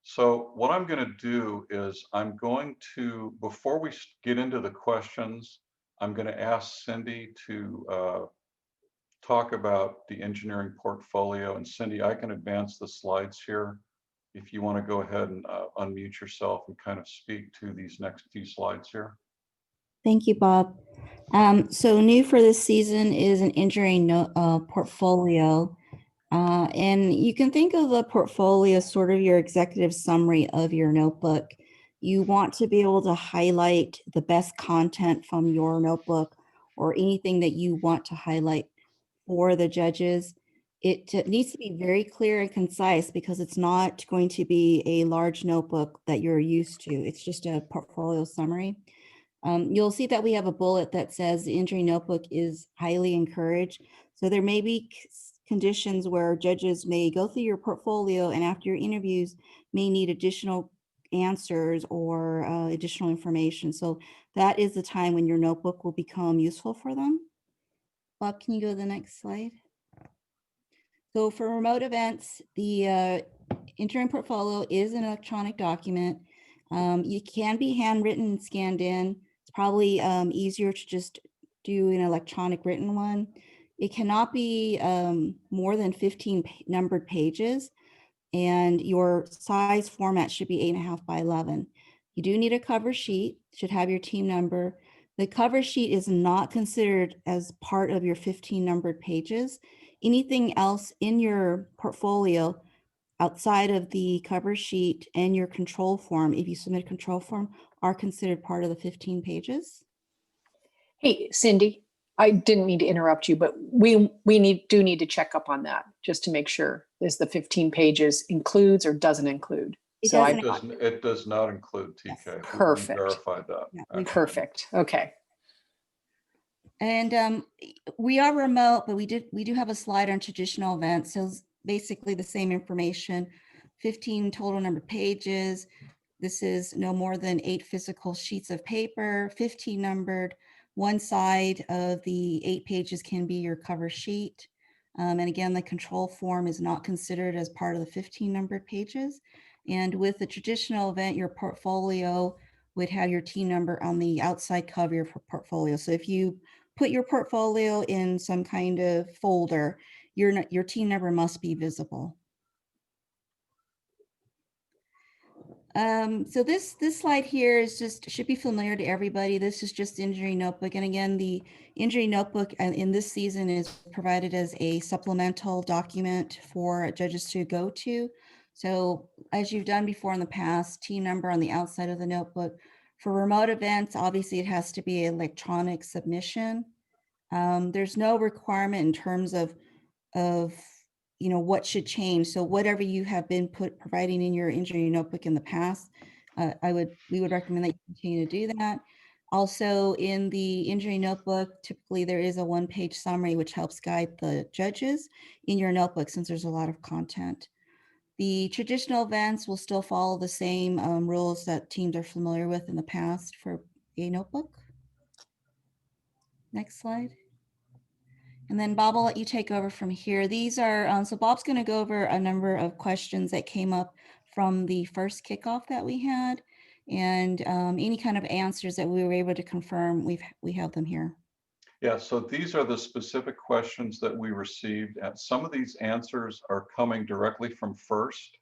So what I'm going to do is I'm going to, before we get into the questions, I'm going to ask Cindy to talk about the engineering portfolio. And Cindy, I can advance the slides here if you want to go ahead and unmute yourself and kind of speak to these next few slides here. Thank you, Bob. So new for this season is an engineering portfolio. And you can think of the portfolio as sort of your executive summary of your notebook. You want to be able to highlight the best content from your notebook or anything that you want to highlight for the judges. It needs to be very clear and concise because it's not going to be a large notebook that you're used to. It's just a portfolio summary. You'll see that we have a bullet that says the injury notebook is highly encouraged. So there may be conditions where judges may go through your portfolio and after your interviews may need additional answers or additional information. So that is the time when your notebook will become useful for them. Bob, can you go to the next slide? So for remote events, the interim portfolio is an electronic document. It can be handwritten and scanned in. It's probably easier to just do an electronic written one. It cannot be more than 15 numbered pages, and your size format should be 8.5 by 11. You do need a cover sheet, should have your team number. The cover sheet is not considered as part of your 15 numbered pages. Anything else in your portfolio outside of the cover sheet and your control form, if you submit a control form, are considered part of the 15 pages. Hey, Cindy, I didn't mean to interrupt you, but we do need to check up on that just to make sure is the 15 pages includes or doesn't include. It So doesn't. It does not include TK. Yes. We Perfect. verified that. Yeah, actually. Perfect. Okay. And we are remote, but we do have a slide on traditional events. So it's basically the same information, 15 total number of pages. This is no more than 8 physical sheets of paper, 15 numbered. One side of the 8 pages can be your cover sheet. And again, the control form is not considered as part of the 15 numbered pages. And with the traditional event, your portfolio would have your team number on the outside cover of your portfolio. So if you put your portfolio in some kind of folder, your team number must be visible. So this slide here is should be familiar to everybody. This is just injury notebook. And again, the injury notebook in this season is provided as a supplemental document for judges to go to. So as you've done before in the past, team number on the outside of the notebook. For remote events, obviously it has to be an electronic submission. There's no requirement in terms of what should change. So whatever you have been providing in your injury notebook in the past, we would recommend that you continue to do that. Also in the injury notebook, typically there is a 1-page summary which helps guide the judges in your notebook since there's a lot of content. The traditional events will still follow the same rules that teams are familiar with in the past for a notebook. Next slide. And then Bob, I'll let you take over from here. These are, so Bob's going to go over a number of questions that came up from the first kickoff that we had, and any kind of answers that we were able to confirm, we have them here. Yeah, so these are the specific questions that we received, and some of these answers are coming directly from FIRST,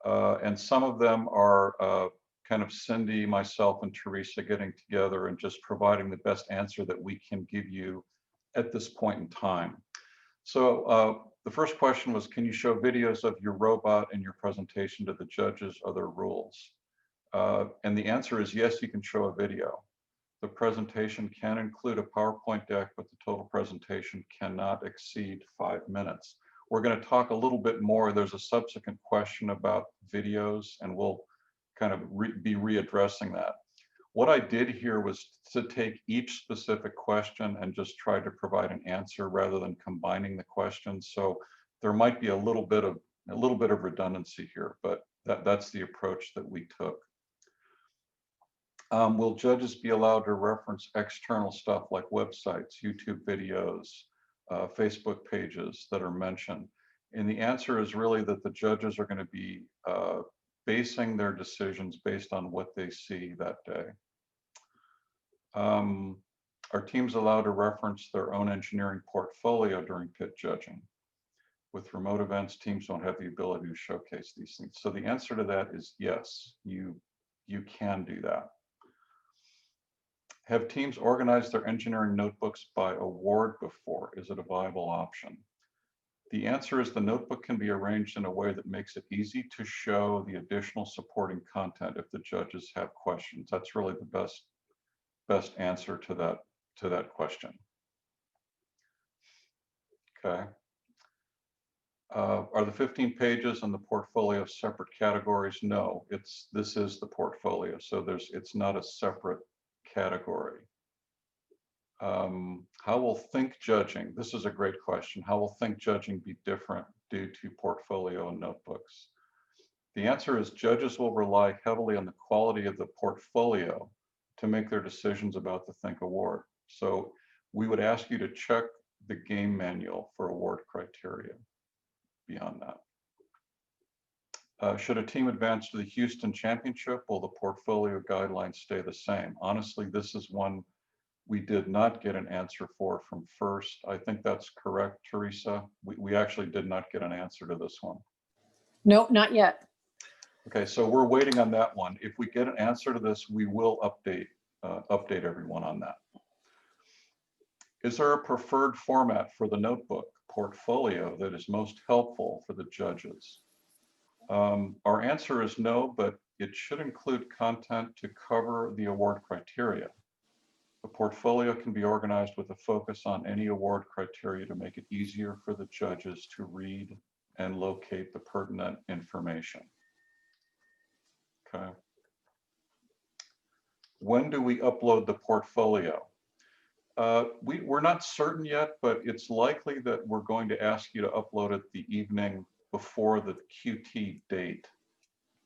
and some of them are kind of Cindy, myself, and Teresa getting together and just providing the best answer that we can give you at this point in time. So the first question was, can you show videos of your robot in your presentation to the judges? Are there rules? And the answer is yes, you can show a video. The presentation can include a PowerPoint deck, but the total presentation cannot exceed 5 minutes. We're going to talk a little bit more. There's a subsequent question about videos, and we'll kind of be readdressing that. What I did here was to take each specific question and just try to provide an answer rather than combining the questions. So there might be a little bit of redundancy here, but that's the approach that we took. Will judges be allowed to reference external stuff like websites, YouTube videos, Facebook pages that are mentioned? And the answer is really that the judges are going to be basing their decisions based on what they see that day. Are teams allowed to reference their own engineering portfolio during pit judging? With remote events, teams don't have the ability to showcase these things. So the answer to that is yes, you can do that. Have teams organized their engineering notebooks by award before? Is it a viable option? The answer is the notebook can be arranged in a way that makes it easy to show the additional supporting content if the judges have questions. That's really the best answer to that question. Okay. Are the 15 pages on the portfolio separate categories? No, this is the portfolio, so it's not a separate category. How will think judging? This is a great question. How will think judging be different due to portfolio and notebooks? The answer is judges will rely heavily on the quality of the portfolio to make their decisions about the Think Award. So we would ask you to check the game manual for award criteria beyond that. Should a team advance to the Houston Championship, will the portfolio guidelines stay the same? Honestly, this is one we did not get an answer for from first. I think that's correct, Teresa. We actually did not get an answer to this one. No, not yet. Okay, so we're waiting on that one. If we get an answer to this, we will update everyone on that. Is there a preferred format for the notebook portfolio that is most helpful for the judges? Our answer is no, but it should include content to cover the award criteria. The portfolio can be organized with a focus on any award criteria to make it easier for the judges to read and locate the pertinent information. Okay. When do we upload the portfolio? We're not certain yet, but it's likely that we're going to ask you to upload it the evening before the QT date.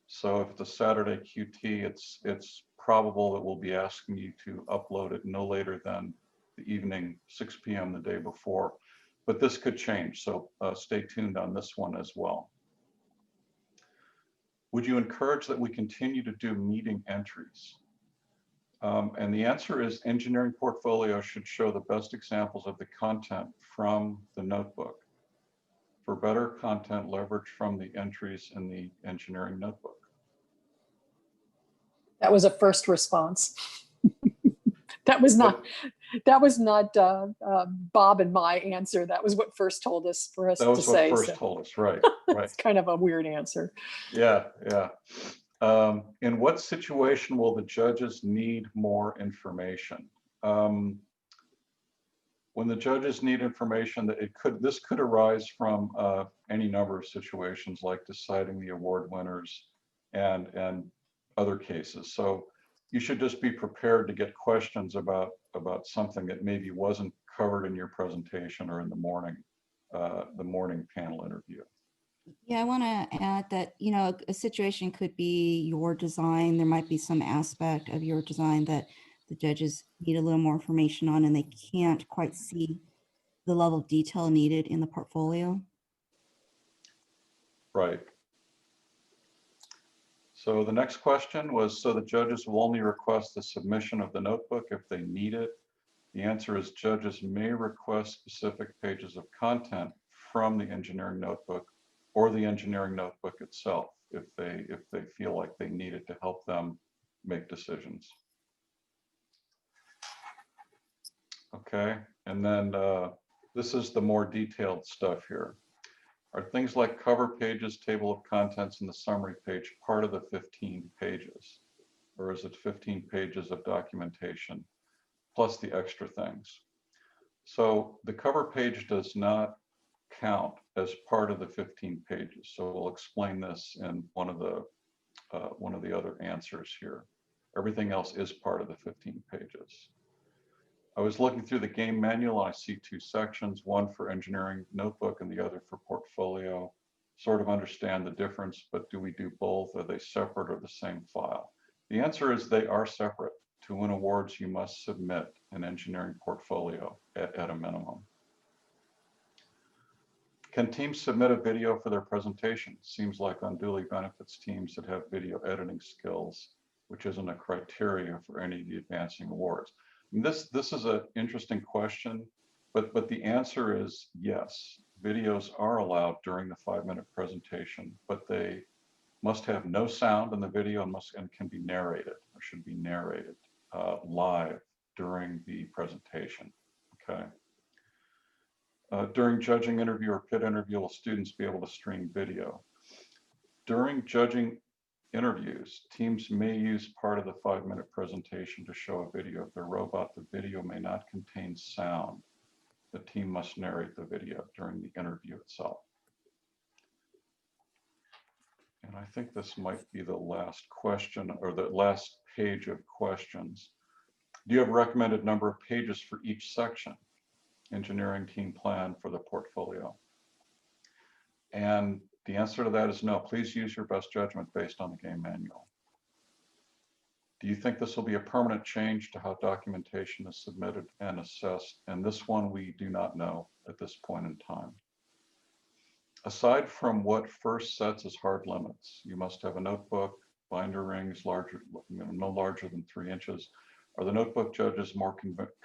So if it's a Saturday QT, it's probable that we'll be asking you to upload it no later than the evening, 6 p.m. the day before. But this could change, so stay tuned on this one as well. Would you encourage that we continue to do meeting entries? And the answer is engineering portfolio should show the best examples of the content from the notebook. For better content, leverage from the entries in the engineering notebook. That was a first response. That was not Bob and my answer. That was what first told us for us to say. That was what first told us, right? Right. It's kind of a weird answer. Yeah, yeah. In what situation will the judges need more information? When the judges need information, this could arise from any number of situations, like deciding the award winners and other cases. So you should just be prepared to get questions about something that maybe wasn't covered in your presentation or in the morning panel interview. Yeah, I want to add that, a situation could be your design. There might be some aspect of your design that the judges need a little more information on, and they can't quite see the level of detail needed in the portfolio. Right. So the next question was, so the judges will only request the submission of the notebook if they need it. The answer is judges may request specific pages of content from the engineering notebook or the engineering notebook itself if they feel like they need it to help them make decisions. Okay, and then this is the more detailed stuff here. Are things like cover pages, table of contents, and the summary page part of the 15 pages? Or is it 15 pages of documentation plus the extra things? So the cover page does not count as part of the 15 pages. So we'll explain this in one of the other answers here. Everything else is part of the 15 pages. I was looking through the game manual and I see two sections, one for engineering notebook and the other for portfolio. Sort of understand the difference, but do we do both? Are they separate or the same file? The answer is they are separate. To win awards, you must submit an engineering portfolio at a minimum. Can teams submit a video for their presentation? Seems like unduly benefits teams that have video editing skills, which isn't a criteria for any of the advancing awards. And this is an interesting question, but the answer is yes. Videos are allowed during the 5-minute presentation, but they must have no sound in the video and can be narrated or should be narrated live during the presentation. Okay. During judging interview or pit interview, will students be able to stream video? During judging interviews, teams may use part of the 5-minute presentation to show a video. If their robot, the video may not contain sound. The team must narrate the video during the interview itself. And I think this might be the last question or the last page of questions. Do you have a recommended number of pages for each section? Engineering team plan for the portfolio. And the answer to that is no. Please use your best judgment based on the game manual. Do you think this will be a permanent change to how documentation is submitted and assessed? And this one we do not know at this point in time. Aside from what first sets as hard limits, you must have a notebook, binder rings larger, no larger than 3 inches. Are the notebook judges more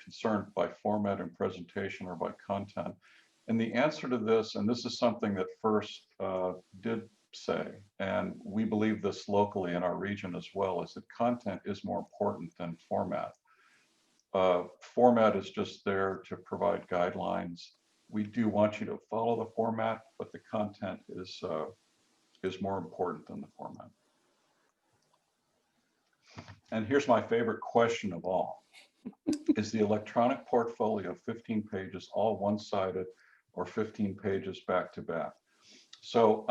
concerned by format and presentation or by content? And the answer to this, and this is something that FIRST did say, and we believe this locally in our region as well, is that content is more important than format. Format is just there to provide guidelines. We do want you to follow the format, but the content is more important than the format. And here's my favorite question of all. Is the electronic portfolio 15 pages all one-sided or 15 pages back to back? So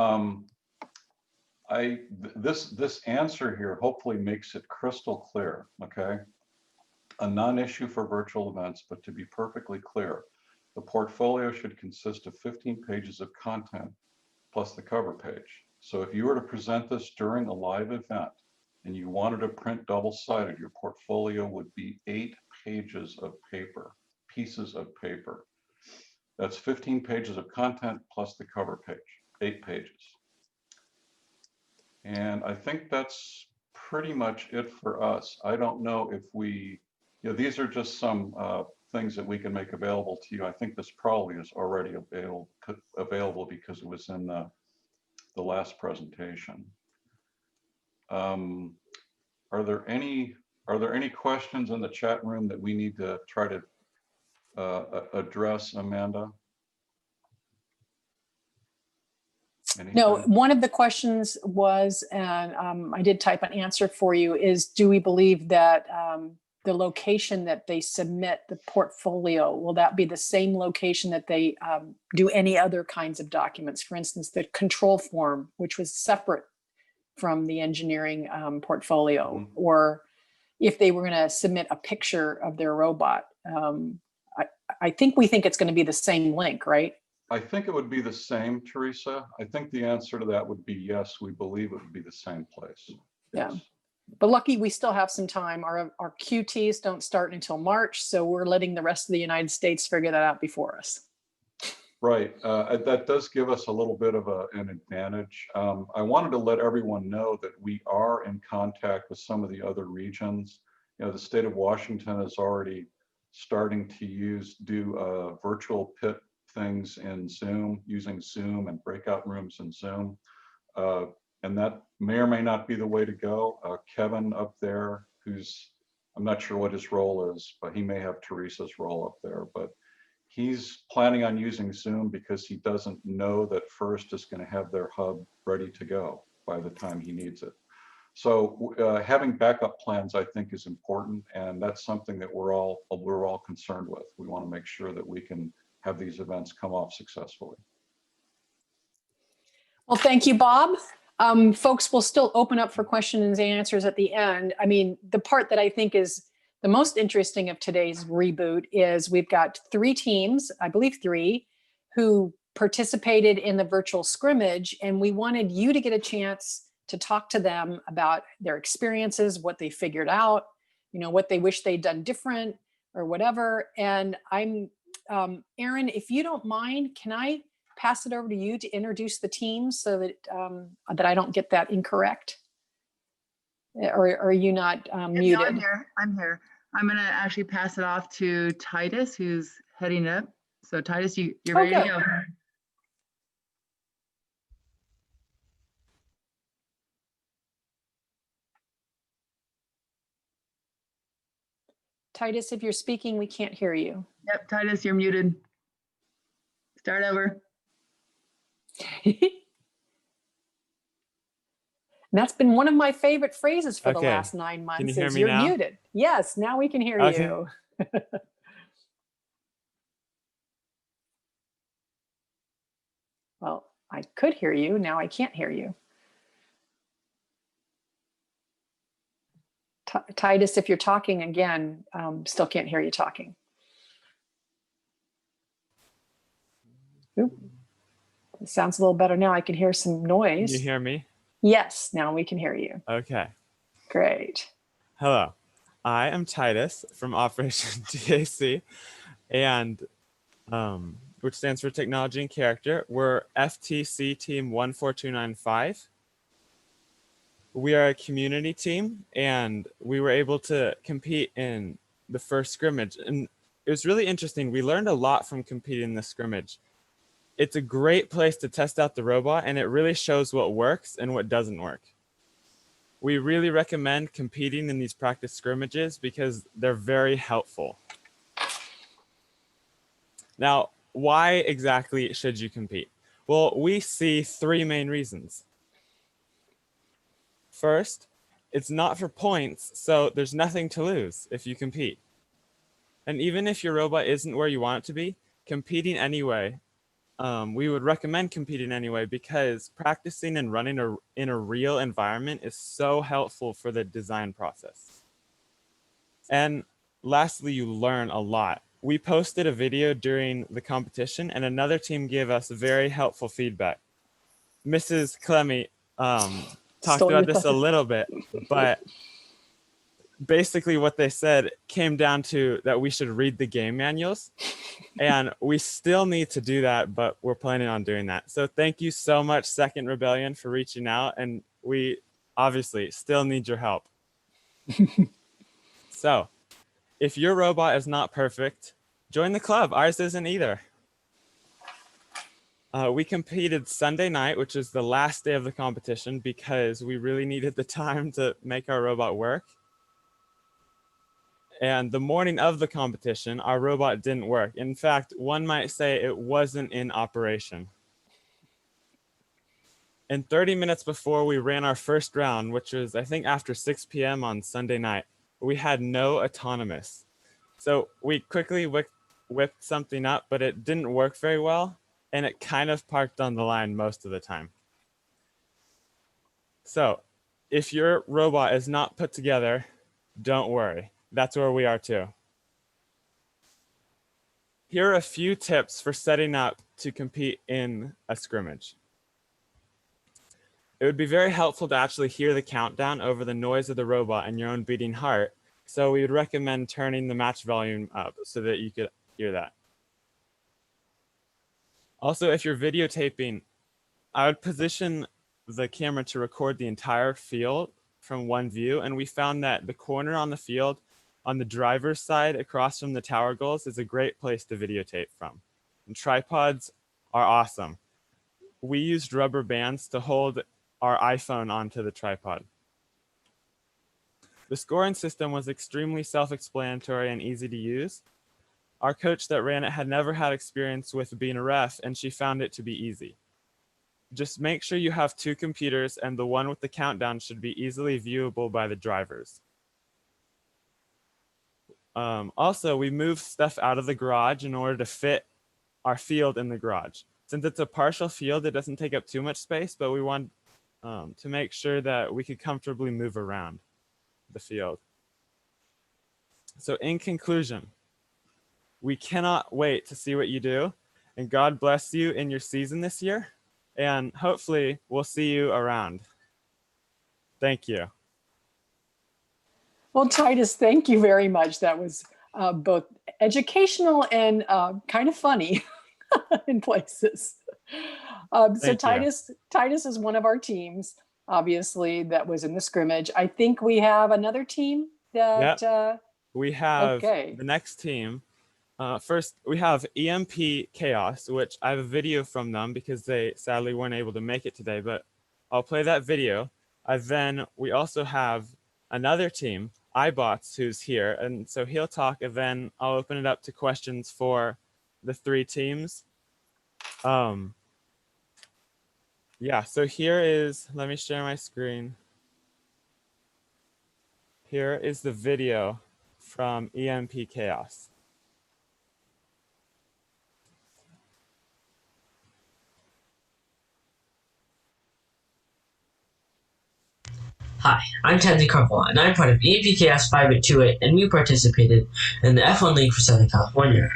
this answer here hopefully makes it crystal clear, okay? A non-issue for virtual events, but to be perfectly clear, the portfolio should consist of 15 pages of content plus the cover page. So if you were to present this during a live event and you wanted to print double-sided, your portfolio would be 8 pages of paper, pieces of paper. That's 15 pages of content plus the cover page, 8 pages. And I think that's pretty much it for us. I don't know if we, these are just some things that we can make available to you. I think this probably is already available because it was in the last presentation. Are there any questions in the chat room that we need to try to address, Amanda? Anything? No, one of the questions was, and I did type an answer for you, is do we believe that the location that they submit the portfolio, will that be the same location that they do any other kinds of documents? For instance, the control form, which was separate from the engineering portfolio, or if they were going to submit a picture of their robot. I think we think it's going to be the same link, right? I think it would be the same, Teresa. I think the answer to that would be yes, we believe it would be the same place. Yeah. Yes. But lucky we still have some time. Our QTs don't start until March, so we're letting the rest of the United States figure that out before us. Right, that does give us a little bit of an advantage. I wanted to let everyone know that we are in contact with some of the other regions. The state of Washington is already starting to do virtual pit things in Zoom, using Zoom and breakout rooms in Zoom. And that may or may not be the way to go. Kevin up there, I'm not sure what his role is, but he may have Teresa's role up there, but he's planning on using Zoom because he doesn't know that FIRST is going to have their hub ready to go by the time he needs it. So having backup plans, I think, is important, and that's something that we're all concerned with. We want to make sure that we can have these events come off successfully. Well, thank you, Bob. Folks will still open up for questions and answers at the end. I mean, the part that I think is the most interesting of today's reboot is we've got 3 teams, I believe 3, who participated in the virtual scrimmage, and we wanted you to get a chance to talk to them about their experiences, what they figured out, what they wish they'd done different or whatever. And I'm, Aaron, if you don't mind, can I pass it over to you to introduce the team so that that I don't get that incorrect? Or are you not muted? No, I'm here. I'm going to actually pass it off to Titus, who's heading up. So Titus, you're ready to go. Titus, if you're speaking, we can't hear you. Yep, Titus, you're muted. Start over. That's been one of my favorite phrases for the Okay. last 9 months. Can you hear is me you're now? muted. Yes, now we can hear Okay. you. Well, I could hear you. Now I can't hear you. Titus, if you're talking again, still can't hear you talking. Oop. It sounds a little better now. I can hear some Can noise. you hear me? Yes, now we can hear you. Okay. Great. Hello. I am Titus from Operation TAC, and which stands for Technology and Character. We're FTC Team 14295. We are a community team, and we were able to compete in the first scrimmage. And it was really interesting. We learned a lot from competing in this scrimmage. It's a great place to test out the robot, and it really shows what works and what doesn't work. We really recommend competing in these practice scrimmages because they're very helpful. Now, why exactly should you compete? Well, we see 3 main reasons. First, it's not for points, so there's nothing to lose if you compete. And even if your robot isn't where you want it to be, competing anyway, we would recommend competing anyway because practicing and running in a real environment is so helpful for the design process. And lastly, you learn a lot. We posted a video during the competition and another team gave us very helpful feedback. Mrs. Clemmy talked Stole about your this a thunder. little bit, but basically what they said came down to that we should read the game manuals, and we still need to do that, but we're planning on doing that. So thank you so much, Second Rebellion, for reaching out, and we obviously still need your help. So if your robot is not perfect, join the club. Ours isn't either. We competed Sunday night, which is the last day of the competition, because we really needed the time to make our robot work. And the morning of the competition, our robot didn't work. In fact, one might say it wasn't in operation. And 30 minutes before we ran our first round, which was, I think, after 6 p.m. on Sunday night, we had no autonomous. So we quickly whipped something up, but it didn't work very well, and it kind of parked on the line most of the time. So if your robot is not put together, don't worry. That's where we are too. Here are a few tips for setting up to compete in a scrimmage. It would be very helpful to actually hear the countdown over the noise of the robot and your own beating heart. So we would recommend turning the match volume up so that you could hear that. Also, if you're videotaping, I would position the camera to record the entire field from one view. And we found that the corner on the field on the driver's side across from the tower goals is a great place to videotape from. And tripods are awesome. We used rubber bands to hold our iPhone onto the tripod. The scoring system was extremely self-explanatory and easy to use. Our coach that ran it had never had experience with being a ref, and she found it to be easy. Just make sure you have 2 computers, and the one with the countdown should be easily viewable by the drivers. Also, we moved stuff out of the garage in order to fit our field in the garage. Since it's a partial field, it doesn't take up too much space, but we want to make sure that we could comfortably move around the field. So in conclusion, we cannot wait to see what you do, and God bless you in your season this year, and hopefully we'll see you around. Thank you. Well, Titus, thank you very much. That was both educational and kind of funny in places. So Thank you. Titus is one of our teams, obviously, that was in the scrimmage. I think we have another team that. We have Okay. the next team. First, we have EMP Chaos, which I have a video from them because they sadly weren't able to make it today, but I'll play that video. Then we also have another team, iBots, who's here, and so he'll talk, and then I'll open it up to questions for the 3 teams. Yeah, so here is, let me share my screen. Here is the video from EMP Chaos. Hi, I'm Tansy Carval, and I'm part of EMP Chaos 5828, and we participated in the F1 League for Southern California.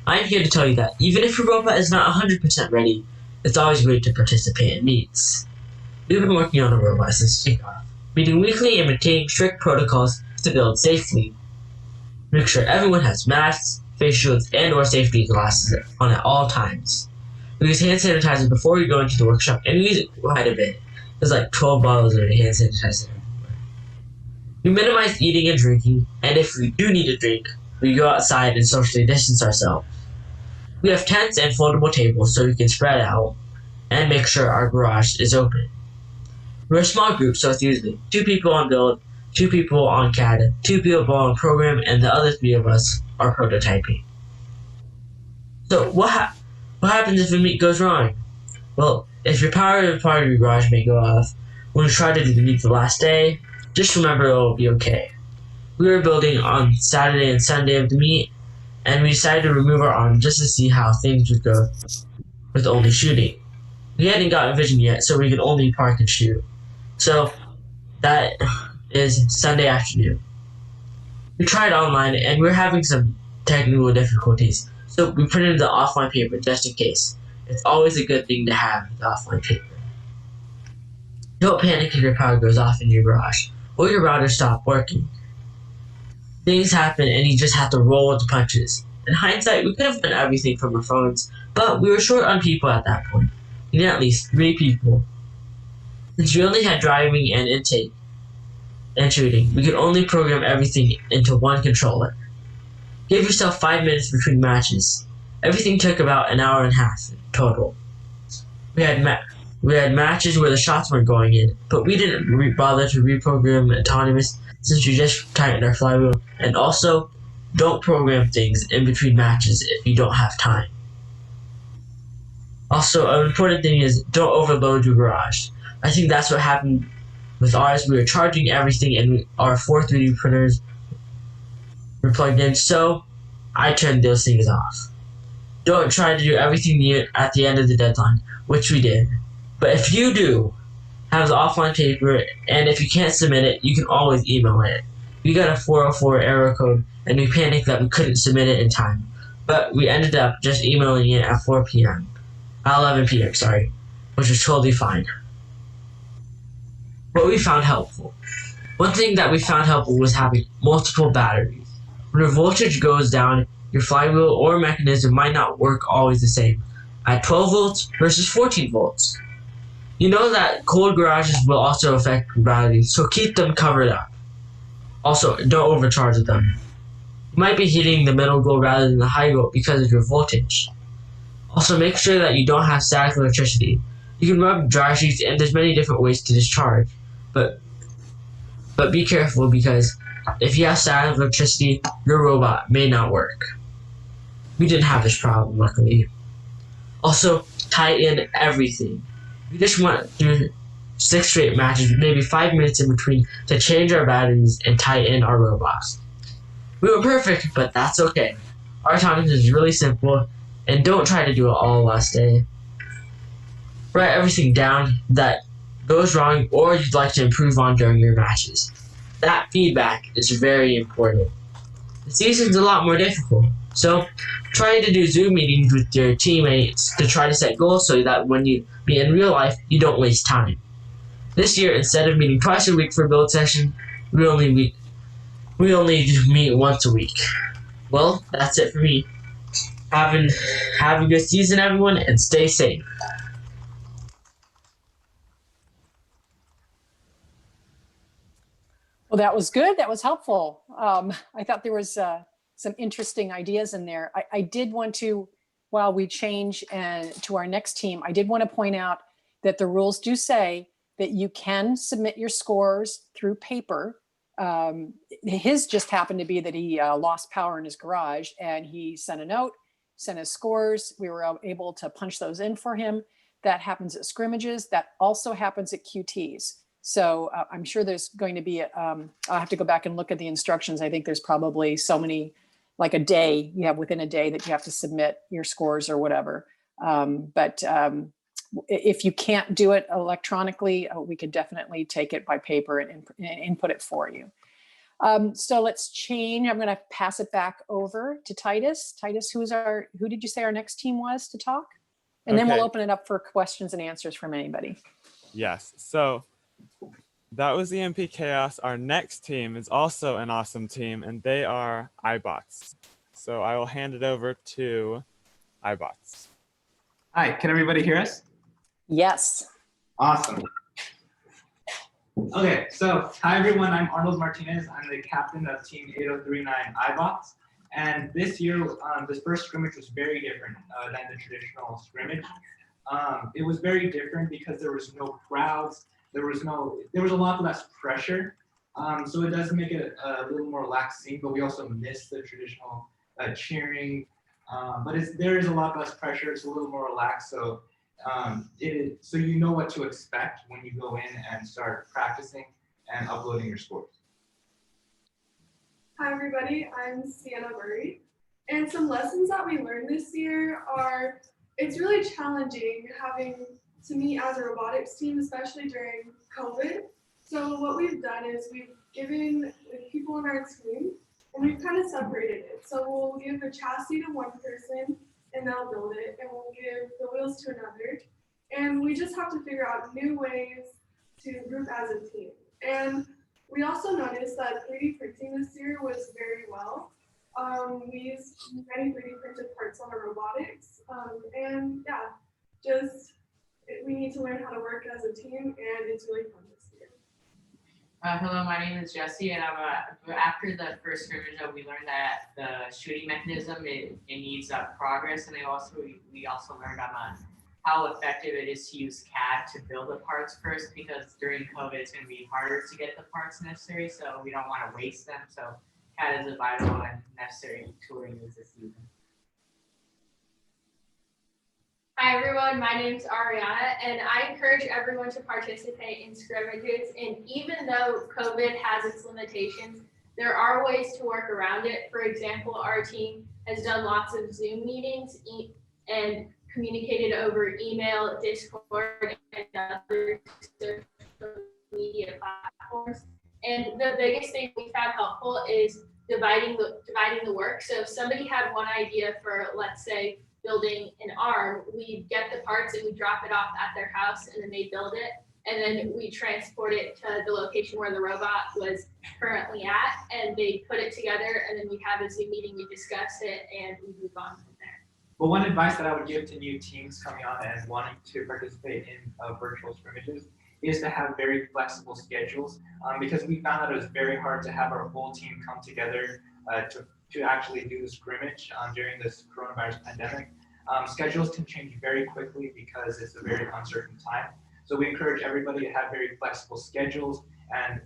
I'm here to tell you that even if your robot is not 100% ready, it's always great to participate in meets. We've been working on a robot since Kickoff, meeting weekly and maintaining strict protocols to build safely. Make sure everyone has masks, face shields, and or safety glasses on at all times. We use hand sanitizer before we go into the workshop, and we use it quite a bit. There's like 12 bottles of hand sanitizer. We minimize eating and drinking, and if we do need a drink, we go outside and socially distance ourselves. We have tents and foldable tables so we can spread out and make sure our garage is open. We're a small group, so it's usually 2 people on build, 2 people on CAD, 2 people on program, and the other 3 of us are prototyping. So what happens if a meet goes wrong? Well, if your power of part of your garage may go off when you try to do the meet the last day, just remember it will be okay. We were building on Saturday and Sunday of the meet, and we decided to remove our arm just to see how things would go with only shooting. We hadn't gotten vision yet, so we could only park and shoot. So that is Sunday afternoon. We tried online, and we were having some technical difficulties, so we printed the offline paper just in case. It's always a good thing to have the offline paper. Don't panic if your power goes off in your garage or your router stops working. Things happen and you just have to roll with the punches. In hindsight, we could have done everything from our phones, but we were short on people at that point. We needed at least 3 people. Since we only had driving and intake and shooting, we could only program everything into one controller. Give yourself 5 minutes between matches. Everything took about an hour and a half total. We had matches where the shots weren't going in, but we didn't bother to reprogram autonomous since we just tightened our flywheel. And also, don't program things in between matches if you don't have time. Also, an important thing is don't overload your garage. I think that's what happened with ours. We were charging everything and our 4 3D printers were plugged in, so I turned those things off. Don't try to do everything at the end of the deadline, which we did. But if you do have the offline paper, and if you can't submit it, you can always email it. We got a 404 error code, and we panicked that we couldn't submit it in time. But we ended up just emailing it at 4 p.m. 11 p.m., sorry, which was totally fine. What we found helpful. One thing that we found helpful was having multiple batteries. When your voltage goes down, your flywheel or mechanism might not work always the same at 12 volts versus 14 volts. You know that cold garages will also affect your batteries, so keep them covered up. Also, don't overcharge them. You might be hitting the middle goal rather than the high goal because of your voltage. Also, make sure that you don't have static electricity. You can rub dry sheets, and there's many different ways to discharge, but be careful because if you have static electricity, your robot may not work. We didn't have this problem, luckily. Also, tie in everything. We just went through 6 straight matches with maybe 5 minutes in between to change our batteries and tie in our robots. We were perfect, but that's okay. Our autonomous is really simple, and don't try to do it all last day. Write everything down that goes wrong or you'd like to improve on during your matches. That feedback is very important. The season's a lot more difficult, so try to do Zoom meetings with your teammates to try to set goals so that when you meet in real life, you don't waste time. This year, instead of meeting twice a week for a build session, we only meet once a week. Well, that's it for me. Have a good season, everyone, and stay safe. Well, that was good. That was helpful. I thought there was some interesting ideas in there. I did want to, while we change to our next team, I did want to point out that the rules do say that you can submit your scores through paper. His just happened to be that he lost power in his garage and he sent a note sent his scores. We were able to punch those in for him. That happens at scrimmages. That also happens at QTs. So I'm sure there's going to be, I'll have to go back and look at the instructions. I think there's probably so many, like a day, you have within a day that you have to submit your scores or whatever. But if you can't do it electronically, we could definitely take it by paper and input it for you. So let's change. I'm going to pass it back over to Titus. Titus, who did you say our next team was to talk? And then we'll open it up for questions and answers from anybody. Yes. So that was EMP Chaos. Our next team is also an awesome team, and they are iBots. So I will hand it over to iBots. Hi, can everybody hear us? Yes. Awesome. Okay, so hi everyone, I'm Arnold Martinez. I'm the captain of Team 8039 iBots. And this year, this first scrimmage was very different than the traditional scrimmage. It was very different because there was no crowds. There was a lot less pressure. So it does make it a little more relaxed scene, but we also miss the traditional cheering. But there is a lot less pressure. It's a little more relaxed. So so you know what to expect when you go in and start practicing and uploading your scores. Hi everybody, I'm Sienna Murray. And some lessons that we learned this year are, it's really challenging having to meet as a robotics team, especially during COVID. So what we've done is we've given people on our team and we've kind of separated it. So we'll give the chassis to one person and they'll build it, and we'll give the wheels to another. And we just have to figure out new ways to group as a team. And we also noticed that 3D printing this year was very well. We used many 3D printed parts on our robotics. And yeah, we need to learn how to work as a team, and it's really fun this year. Hello, my name is Jesse, and after the first scrimmage, we learned that the shooting mechanism, it needs progress, and we also learned how effective it is to use CAD to build the parts first, because during COVID, it's going to be harder to get the parts necessary, so we don't want to waste them. So CAD is a vital and necessary tool to use this season. Hi everyone, my name is Ariana, and I encourage everyone to participate in scrimmages. And even though COVID has its limitations, there are ways to work around it. For example, our team has done lots of Zoom meetings and communicated over email, Discord, and other social media platforms. And the biggest thing we found helpful is dividing the work. So if somebody had one idea for, let's say, building an arm, we get the parts and we drop it off at their house, and then they build it, and then we transport it to the location where the robot was currently at, and they put it together, and then we have a Zoom meeting, we discuss it, and we move on from there. But one advice that I would give to new teams coming on and wanting to participate in virtual scrimmages is to have very flexible schedules, because we found that it was very hard to have our whole team come together to actually do the scrimmage during this coronavirus pandemic. Schedules can change very quickly because it's a very uncertain time. So we encourage everybody to have very flexible schedules and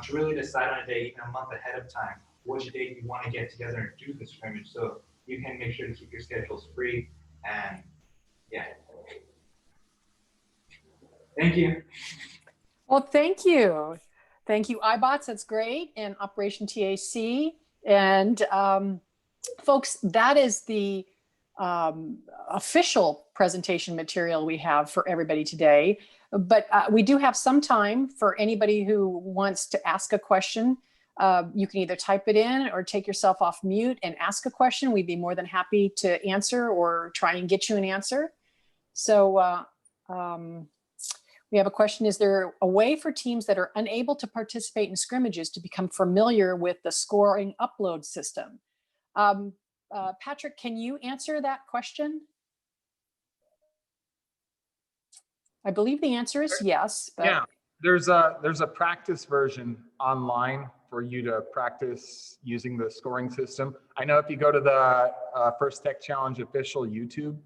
to really decide on a day, even a month ahead of time, which day you want to get together and do the scrimmage, so you can make sure to keep your schedules free. And yeah. Thank you. Well, thank you. Thank you, iBots. That's great. And Operation TAC. And folks, that is the official presentation material we have for everybody today. But we do have some time for anybody who wants to ask a question. You can either type it in or take yourself off mute and ask a question. We'd be more than happy to answer or try and get you an answer. So we have a question. Is there a way for teams that are unable to participate in scrimmages to become familiar with the scoring upload system? Patrick, can you answer that question? I believe the answer is yes. But... Yeah, there's a practice version online for you to practice using the scoring system. I know if you go to the First Tech Challenge official YouTube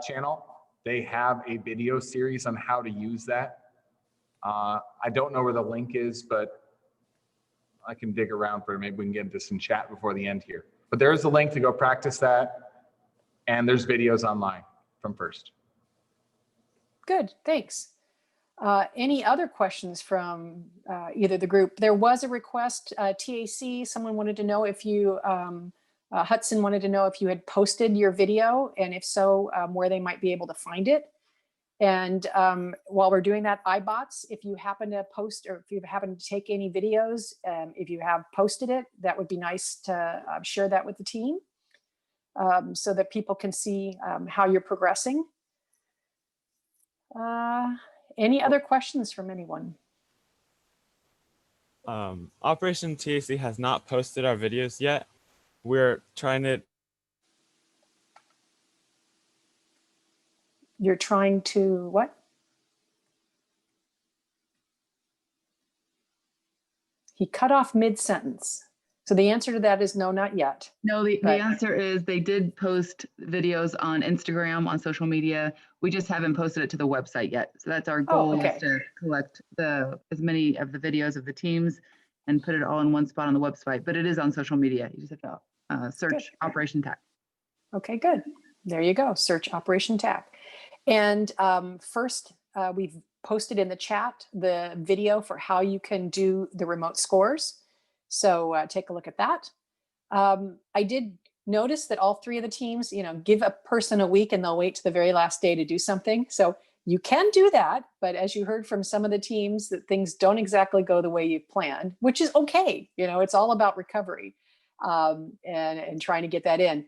channel, they have a video series on how to use that. I don't know where the link is, but I can dig around for it. Maybe we can get this in chat before the end here. But there is a link to go practice that. And there's videos online from first. Good, thanks. Any other questions from either the group? There was a request, TAC, someone wanted to know if you, Hudson wanted to know if you had posted your video, and if so, where they might be able to find it. And while we're doing that, iBots, if you happen to post, or if you happen to take any videos, if you have posted it, that would be nice to share that with the team, so that people can see how you're progressing. Any other questions from anyone? Operation TAC has not posted our videos yet. We're trying to. You're trying to what? He cut off mid-sentence. So the answer to that is no, not yet. No, the answer is they did post videos on Instagram, on social media. We just haven't posted it to the website yet. So that's our goal, okay. is to collect as many of the videos of the teams and put it all in one spot on the website. But it is on social media. You just have to search Good. Operation TAC. Okay, good. There you go. Search Operation TAC. And first, we've posted in the chat the video for how you can do the remote scores. So take a look at that. I did notice that all three of the teams, give a person a week and they'll wait to the very last day to do something. So you can do that, but as you heard from some of the teams, that things don't exactly go the way you've planned, which is okay. It's all about recovery and trying to get that in.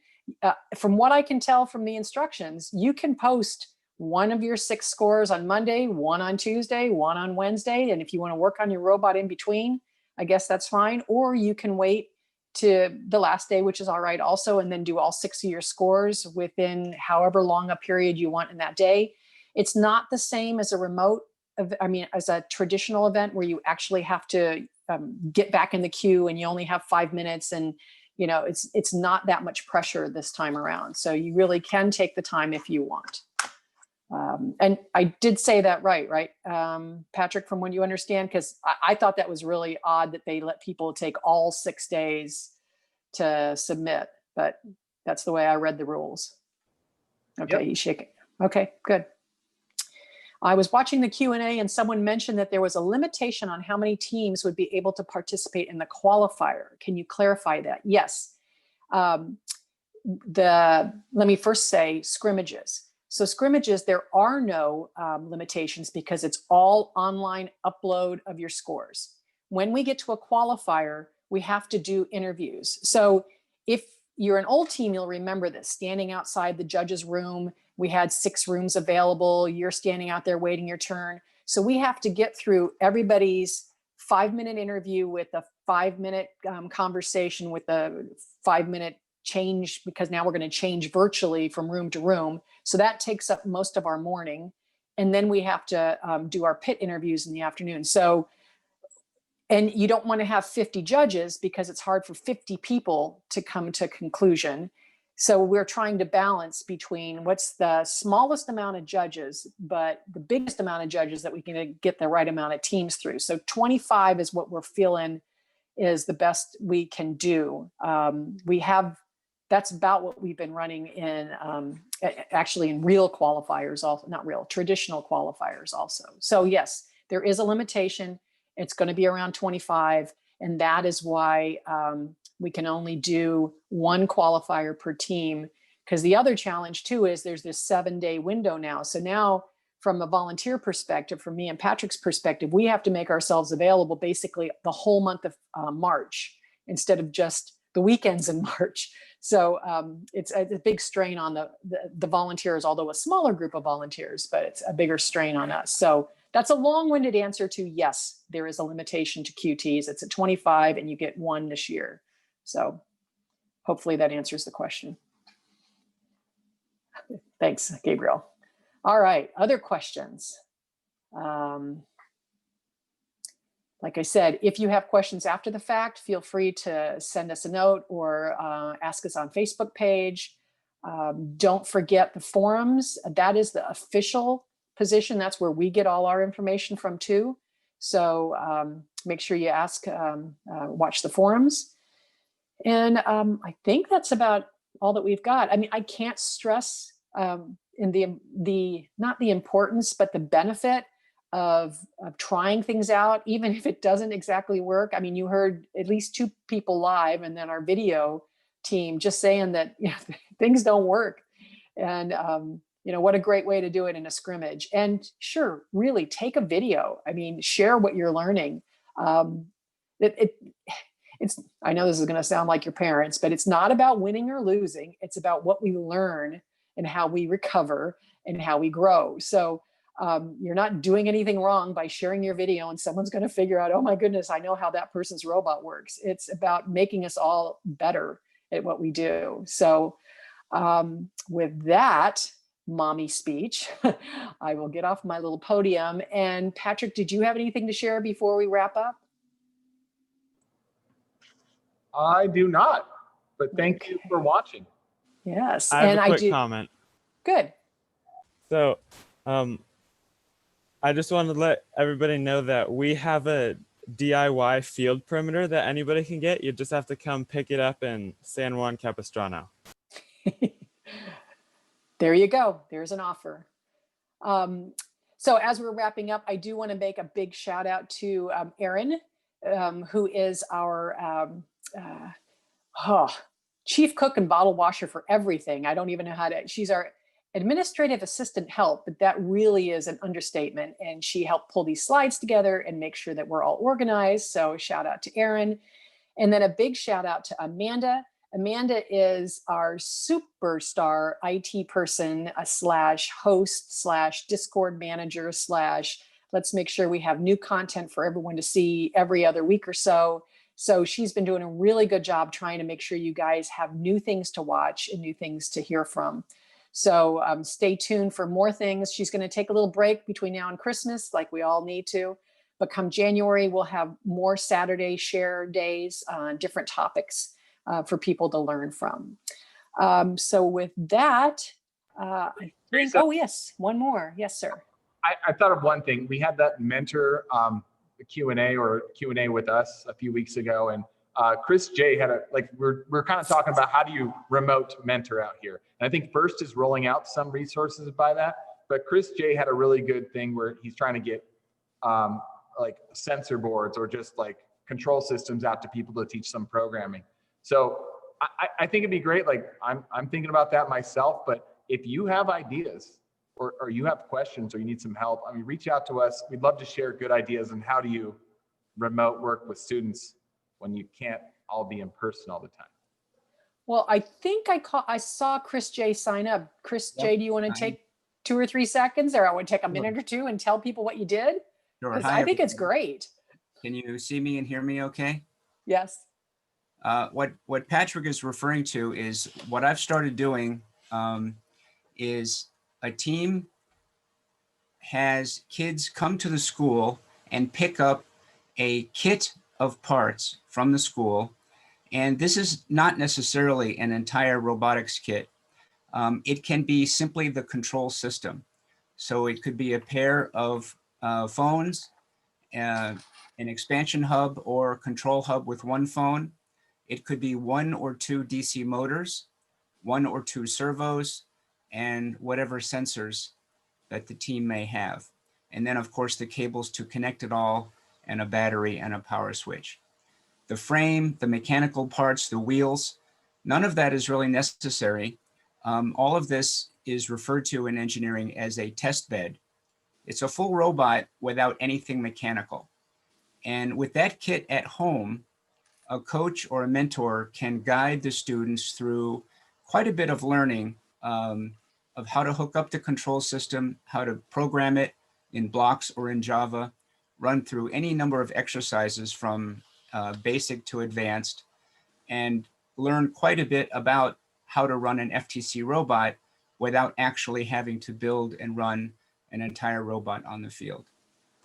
From what I can tell from the instructions, you can post one of your 6 scores on Monday, one on Tuesday, one on Wednesday. And if you want to work on your robot in between, I guess that's fine. Or you can wait to the last day, which is all right also, and then do all 6 of your scores within however long a period you want in that day. It's not the same as a remote, as a traditional event where you actually have to get back in the queue and you only have 5 minutes, and it's not that much pressure this time around. So you really can take the time if you want. And I did say that right, Patrick, from what you understand, because I thought that was really odd that they let people take all 6 days to submit, but that's the way I read the rules. Okay, Yep. You shake it. Okay, good. I was watching the Q&A and someone mentioned that there was a limitation on how many teams would be able to participate in the qualifier. Can you clarify that? Yes. Let me first say scrimmages. So scrimmages, there are no limitations because it's all online upload of your scores. When we get to a qualifier, we have to do interviews. So if you're an old team, you'll remember this, standing outside the judge's room. We had 6 rooms available. You're standing out there waiting your turn. So we have to get through everybody's 5-minute interview with a 5-minute conversation with a 5-minute change, because now we're going to change virtually from room to room. So that takes up most of our morning. And then we have to do our pit interviews in the afternoon. So, and you don't want to have 50 judges because it's hard for 50 people to come to conclusion. So we're trying to balance between what's the smallest amount of judges, but the biggest amount of judges that we can get the right amount of teams through. So 25 is what we're feeling is the best we can do. That's about what we've been running in, actually in real qualifiers, also not real, traditional qualifiers also. So yes, there is a limitation. It's going to be around 25. And that is why we can only do 1 qualifier per team. Because the other challenge too is there's this 7-day window now. So now from a volunteer perspective, from me and Patrick's perspective, we have to make ourselves available basically the whole month of March instead of just the weekends in March. So it's a big strain on the volunteers, although a smaller group of volunteers, but it's a bigger strain on us. So that's a long-winded answer to yes, there is a limitation to QTs. It's at 25 and you get 1 this year. So hopefully that answers the question. Thanks, Gabriel. All right, other questions? Like I said, if you have questions after the fact, feel free to send us a note or ask us on Facebook page. Don't forget the forums. That is the official position. That's where we get all our information from too. So make sure you watch the forums. And I think that's about all that we've got. I mean, I can't stress in the not the importance, but the benefit of trying things out, even if it doesn't exactly work. I mean, you heard at least 2 people live, and then our video team just saying that, you know, things don't work. And you know, what a great way to do it in a scrimmage. And sure, really take a video. I mean, share what you're learning. It's, I know this is going to sound like your parents, but it's not about winning or losing. It's about what we learn and how we recover and how we grow. So you're not doing anything wrong by sharing your video and someone's going to figure out, oh my goodness, I know how that person's robot works. It's about making us all better at what we do. So with that mommy speech, I will get off my little podium. And Patrick, did you have anything to share before we wrap up? I do not, but thank you for watching. Yes. I have and a quick I do. comment. Good. So, I just wanted to let everybody know that we have a DIY field perimeter that anybody can get. You just have to come pick it up in San Juan Capistrano. There you go. There's an offer. So as we're wrapping up, I do want to make a big shout out to Erin, who is our chief cook and bottle washer for everything. I don't even know how to, she's our administrative assistant help, but that really is an understatement. And she helped pull these slides together and make sure that we're all organized. So shout out to Erin. And then a big shout out to Amanda. Amanda is our superstar IT person slash host slash Discord manager slash let's make sure we have new content for everyone to see every other week or so. So she's been doing a really good job trying to make sure you guys have new things to watch and new things to hear from. So stay tuned for more things. She's going to take a little break between now and Christmas, like we all need to. But come January, we'll have more Saturday share days on different topics for people to learn from. So with that, I think, Teresa, oh yes, one more. Yes, sir. I thought of one thing. We had that mentor Q&A with us a few weeks ago, and Chris J had we're kind of talking about how do you remote mentor out here. And I think First is rolling out some resources by that, but Chris J had a really good thing where he's trying to get like sensor boards or just like control systems out to people to teach some programming. So I think it'd be great. Like I'm thinking about that myself, but if you have ideas or you have questions or you need some help, I mean, reach out to us. We'd love to share good ideas on how do you remote work with students when you can't all be in person all the time. Well, I think I saw Chris J sign up. Chris J, do you want to take 2 or 3 seconds, or I would take a minute or two and tell people what you did? Sure. Because I think it's great. Can you see me and hear me okay? Yes. What Patrick is referring to is what I've started doing is a team has kids come to the school and pick up a kit of parts from the school. And this is not necessarily an entire robotics kit. It can be simply the control system. So it could be a pair of phones, an expansion hub or control hub with one phone. It could be 1 or 2 DC motors, 1 or 2 servos, and whatever sensors that the team may have. And then of course the cables to connect it all, and a battery and a power switch. The frame, the mechanical parts, the wheels, none of that is really necessary. All of this is referred to in engineering as a test bed. It's a full robot without anything mechanical. And with that kit at home, a coach or a mentor can guide the students through quite a bit of learning of how to hook up the control system, how to program it in blocks or in Java, run through any number of exercises from basic to advanced, and learn quite a bit about how to run an FTC robot without actually having to build and run an entire robot on the field.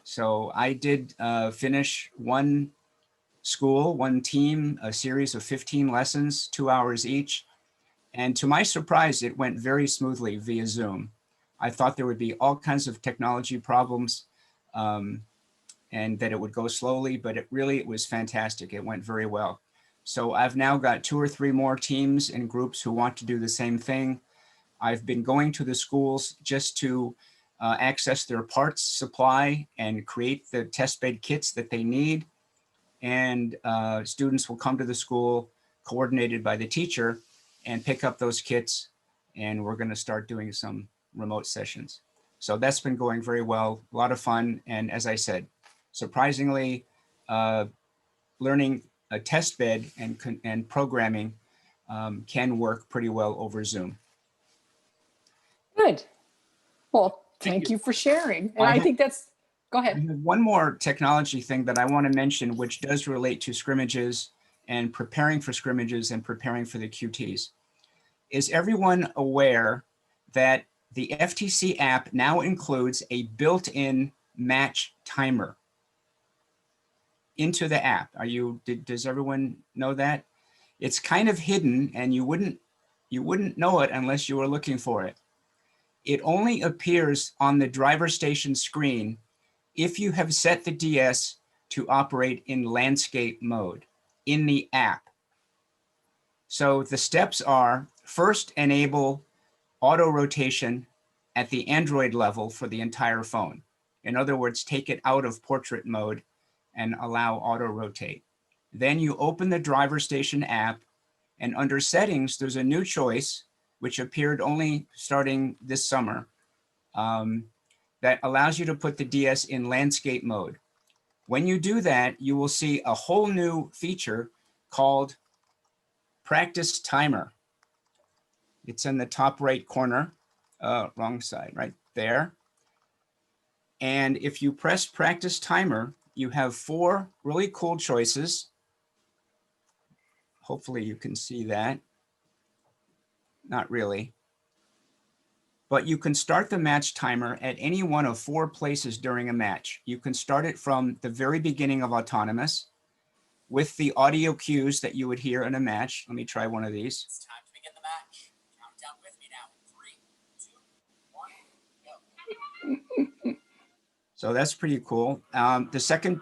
So I did finish one team, a series of 15 lessons, 2 hours each. And to my surprise, it went very smoothly via Zoom. I thought there would be all kinds of technology problems and that it would go slowly, but it was fantastic. It went very well. So I've now got 2 or 3 more teams and groups who want to do the same thing. I've been going to the schools just to access their parts supply and create the test bed kits that they need. And students will come to the school coordinated by the teacher and pick up those kits. And we're going to start doing some remote sessions. So that's been going very well, a lot of fun. And as I said, surprisingly, learning a test bed and programming can work pretty well over Zoom. Good. Well, thank you for sharing. And I think that's, go ahead. I have one more technology thing that I want to mention, which does relate to scrimmages and preparing for scrimmages and preparing for the QTs. Is everyone aware that the FTC app now includes a built-in match timer into the app? Does everyone know that? It's kind of hidden and you wouldn't know it unless you were looking for it. It only appears on the driver station screen if you have set the DS to operate in landscape mode in the app. So the steps are: first, enable auto rotation at the Android level for the entire phone. In other words, take it out of portrait mode and allow auto rotate. Then you open the driver station app, and under settings, there's a new choice which appeared only starting this summer, that allows you to put the DS in landscape mode. When you do that, you will see a whole new feature called Practice Timer. It's in the top right corner, wrong side, right there. And if you press Practice Timer, you have 4 really cool choices. Hopefully you can see that. Not really. But you can start the match timer at any one of 4 places during a match. You can start it from the very beginning of Autonomous with the audio cues that you would hear in a match. Let me try one of these. It's time to begin the match. Count down with me now. 3, 2, 1, go. So that's pretty cool. The second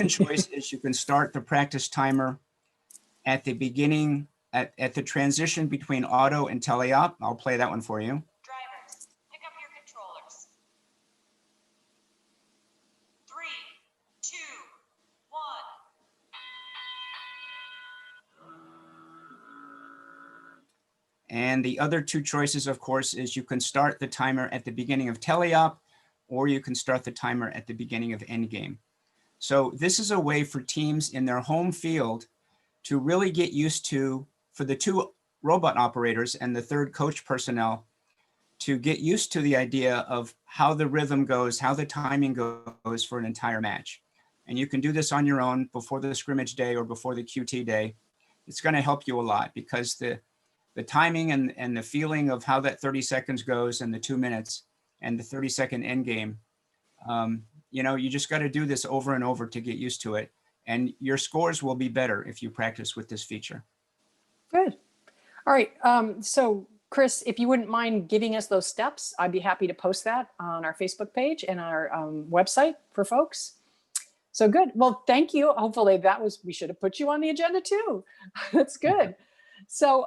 choice is you can start the practice timer at the beginning, at the transition between auto and teleop. I'll play that one for you. Drivers, pick up your controllers. 3, 2, 1. And the other 2 choices, of course, is you can start the timer at the beginning of teleop, or you can start the timer at the beginning of endgame. So this is a way for teams in their home field to really get used to, for the 2 robot operators and the 3rd coach personnel, to get used to the idea of how the rhythm goes, how the timing goes for an entire match. And you can do this on your own before the scrimmage day or before the QT day. It's going to help you a lot because the timing and the feeling of how that 30 seconds goes and the 2 minutes and the 30-second end game, you just got to do this over and over to get used to it. And your scores will be better if you practice with this feature. Good. All right. So Chris, if you wouldn't mind giving us those steps, I'd be happy to post that on our Facebook page and our website for folks. So good. Well, thank you. Hopefully we should have put you on the agenda too. That's good. So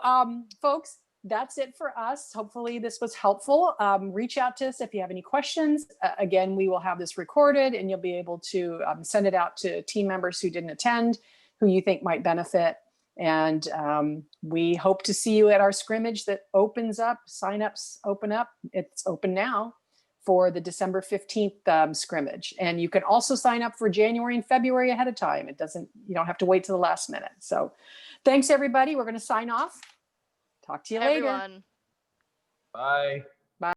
folks, that's it for us. Hopefully this was helpful. Reach out to us if you have any questions. Again, we will have this recorded and you'll be able to send it out to team members who didn't attend, who you think might benefit. And we hope to see you at our scrimmage that opens up, signups open up. It's open now for the December 15th scrimmage. And you can also sign up for January and February ahead of time. You don't have to wait to the last minute. So thanks everybody. We're going to sign off. Talk to you later. Everyone. Bye.